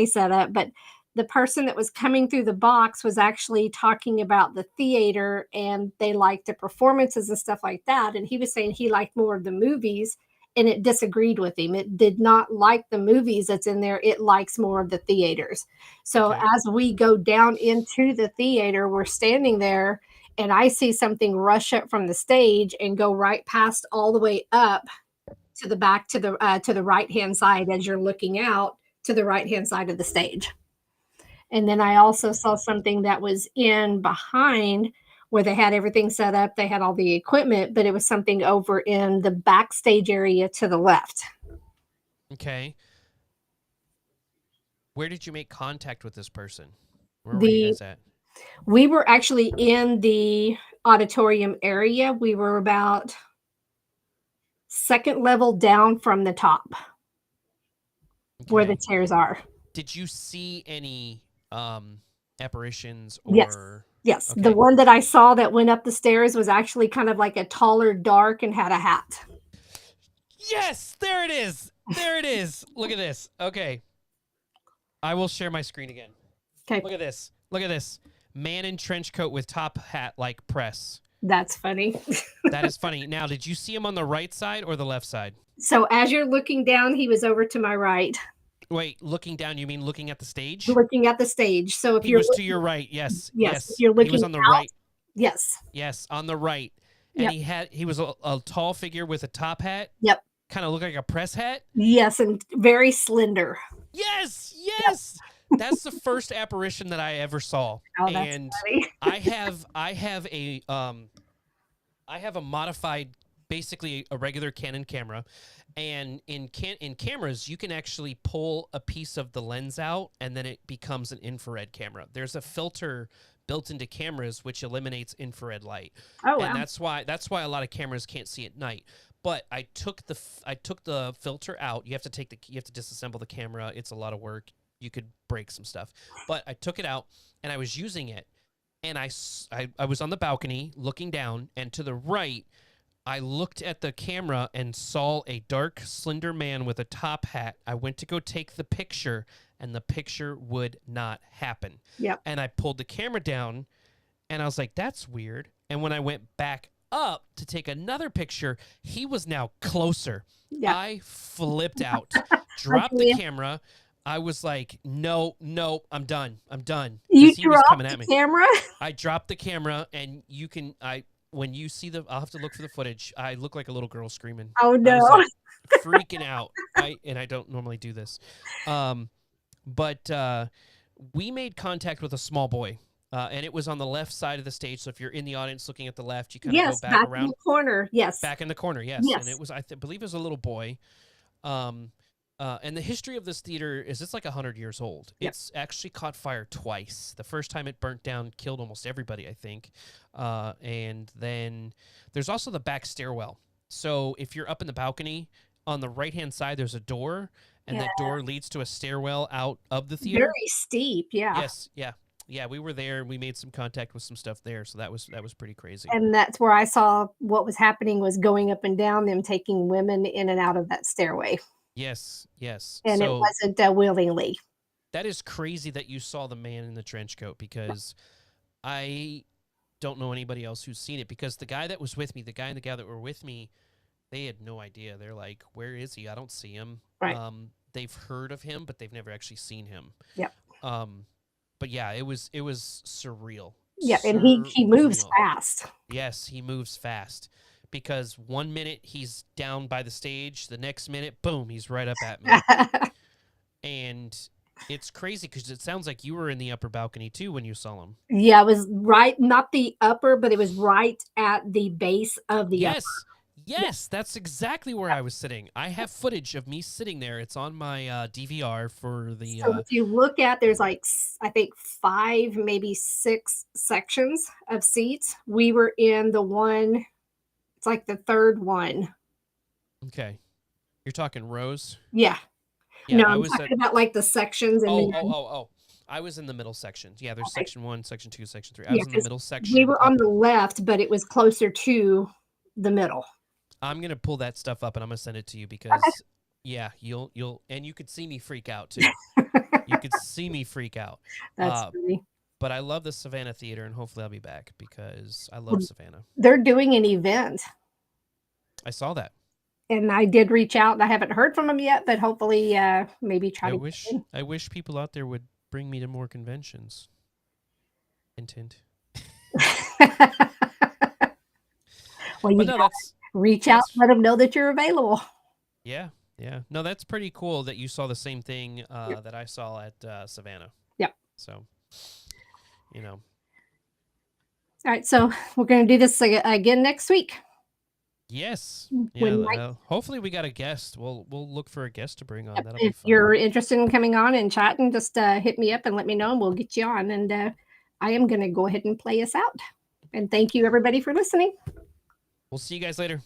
setup. But the person that was coming through the box was actually talking about the theater, and they liked the performances and stuff like that. And he was saying he liked more of the movies, and it disagreed with him. It did not like the movies that's in there. It likes more of the theaters. So as we go down into the theater, we're standing there, and I see something rush up from the stage and go right past all the way up to the back to the right-hand side as you're looking out to the right-hand side of the stage. And then I also saw something that was in behind where they had everything set up. They had all the equipment, but it was something over in the backstage area to the left. Okay. Where did you make contact with this person? Where were you guys at? We were actually in the auditorium area. We were about 2nd level down from the top where the chairs are. Did you see any apparitions or? Yes. Okay. The one that I saw that went up the stairs was actually kind of like a taller, dark, and had a hat. Yes, there it is. There it is. Look at this. Okay. I will share my screen again. Okay. Look at this. Look at this. Man in trench coat with top hat like press. That's funny. That is funny. Now, did you see him on the right side or the left side? So as you're looking down, he was over to my right. Wait, looking down, you mean looking at the stage? Looking at the stage. So if he you're was to your right, yes. Yes. If you're looking he was on the out, right. Yes. Yes, on the right. And he was a tall figure with a top hat. Yep. Kind of looked like a press hat. Yes, and very slender. Yes. Yep. That's the first apparition that I ever saw. Oh, that's and funny. I have a modified, basically a regular Canon camera, and in cameras you can actually pull a piece of the lens out and then it becomes an infrared camera. There's a filter built into cameras which eliminates infrared light. Oh, wow. And that's why a lot of cameras can't see at night. But I took the filter out. You have to disassemble the camera. It's a lot of work. You could break some stuff. But I took it out and I was using it. And I was on the balcony looking down, and to the right, I looked at the camera and saw a dark, slender man with a top hat. I went to go take the picture, and the picture would not happen. Yep. And I pulled the camera down, and I was like, that's weird. And when I went back up to take another picture, he was now closer. Yep. I flipped out, dropped the camera. I was like, no, I'm done. You dropped the camera? I dropped the camera, and when you see I'll have to look for the footage. I look like a little girl screaming. Oh, no. I was like, freaking out. I don't normally do this. But we made contact with a small boy, and it was on the left side of the stage. So if you're in the audience looking at the left, you kind of go back around. In the corner. Yes. Back in the corner, yes. And it was, believe it was a little boy. And the history of this theater is it's like 100 years old. Yep. It's actually caught fire twice. The first time it burnt down, killed almost everybody, I think. And then there's also the back stairwell. So if you're up in the balcony, on the right-hand side, there's a door, and that door leads to a stairwell out of the theater. Very steep, yeah. Yes, yeah. Yeah, we were there, and we made some contact with some stuff there, so that was pretty crazy. And that's where I saw what was happening was going up and down, them taking women in and out of that stairway. Yes. And it wasn't willingly. That is crazy that you saw the man in the trench coat, because I don't know anybody else who's seen it, because the guy that was with me, the guy and the gal that were with me, they had no idea. They're like, where is he? I don't see him. Right. They've heard of him, but they've never actually seen him. Yep. But yeah, it was surreal. Yeah, and he moves fast. Yes, he moves fast. because 1 minute he's down by the stage, the next minute, boom, he's right up at me. And it's crazy because it sounds like you were in the upper balcony too when you saw him. Yeah, it was right, not the upper, but it was right at the base of the upper. Yes, that's exactly where I was sitting. I have footage of me sitting there. It's on my DVR for the. So if you look at, there's like, I think 5, maybe 6 sections of seats. We were in the one, it's like the third one. Okay. You're talking rows? Yeah. Yeah, No, I I'm was talking about like the sections. And Oh. I was in the middle section. Yeah, there's Okay. section 1, section 2, section 3. I Yeah, was in the 'cause middle section. we were on the left, but it was closer to the middle. I'm gonna pull that stuff up and I'm gonna send it to you because yeah, you'll and you could see me freak out too. You could see me freak out. That's funny. But I love the Savannah Theater and hopefully I'll be back because I love Savannah. They're doing an event, I saw that. and I did reach out. I haven't heard from them yet, but hopefully, maybe try to. I wish people out there would bring me to more conventions. Hint, hint. Well, you But no, that's reach out, let them know that you're available. yeah. No, that's pretty cool that you saw the same thing that I saw at Savannah. Yep. So, you know. All right, so we're going to do this again next week. Yes. When Yeah. Hopefully we got a guest. We'll look for a guest to bring on. That'll be If fun. you're interested in coming on and chatting, just hit me up and let me know, and we'll get you on. And I am going to go ahead and play us out. And thank you, everybody, for listening. We'll see you guys later.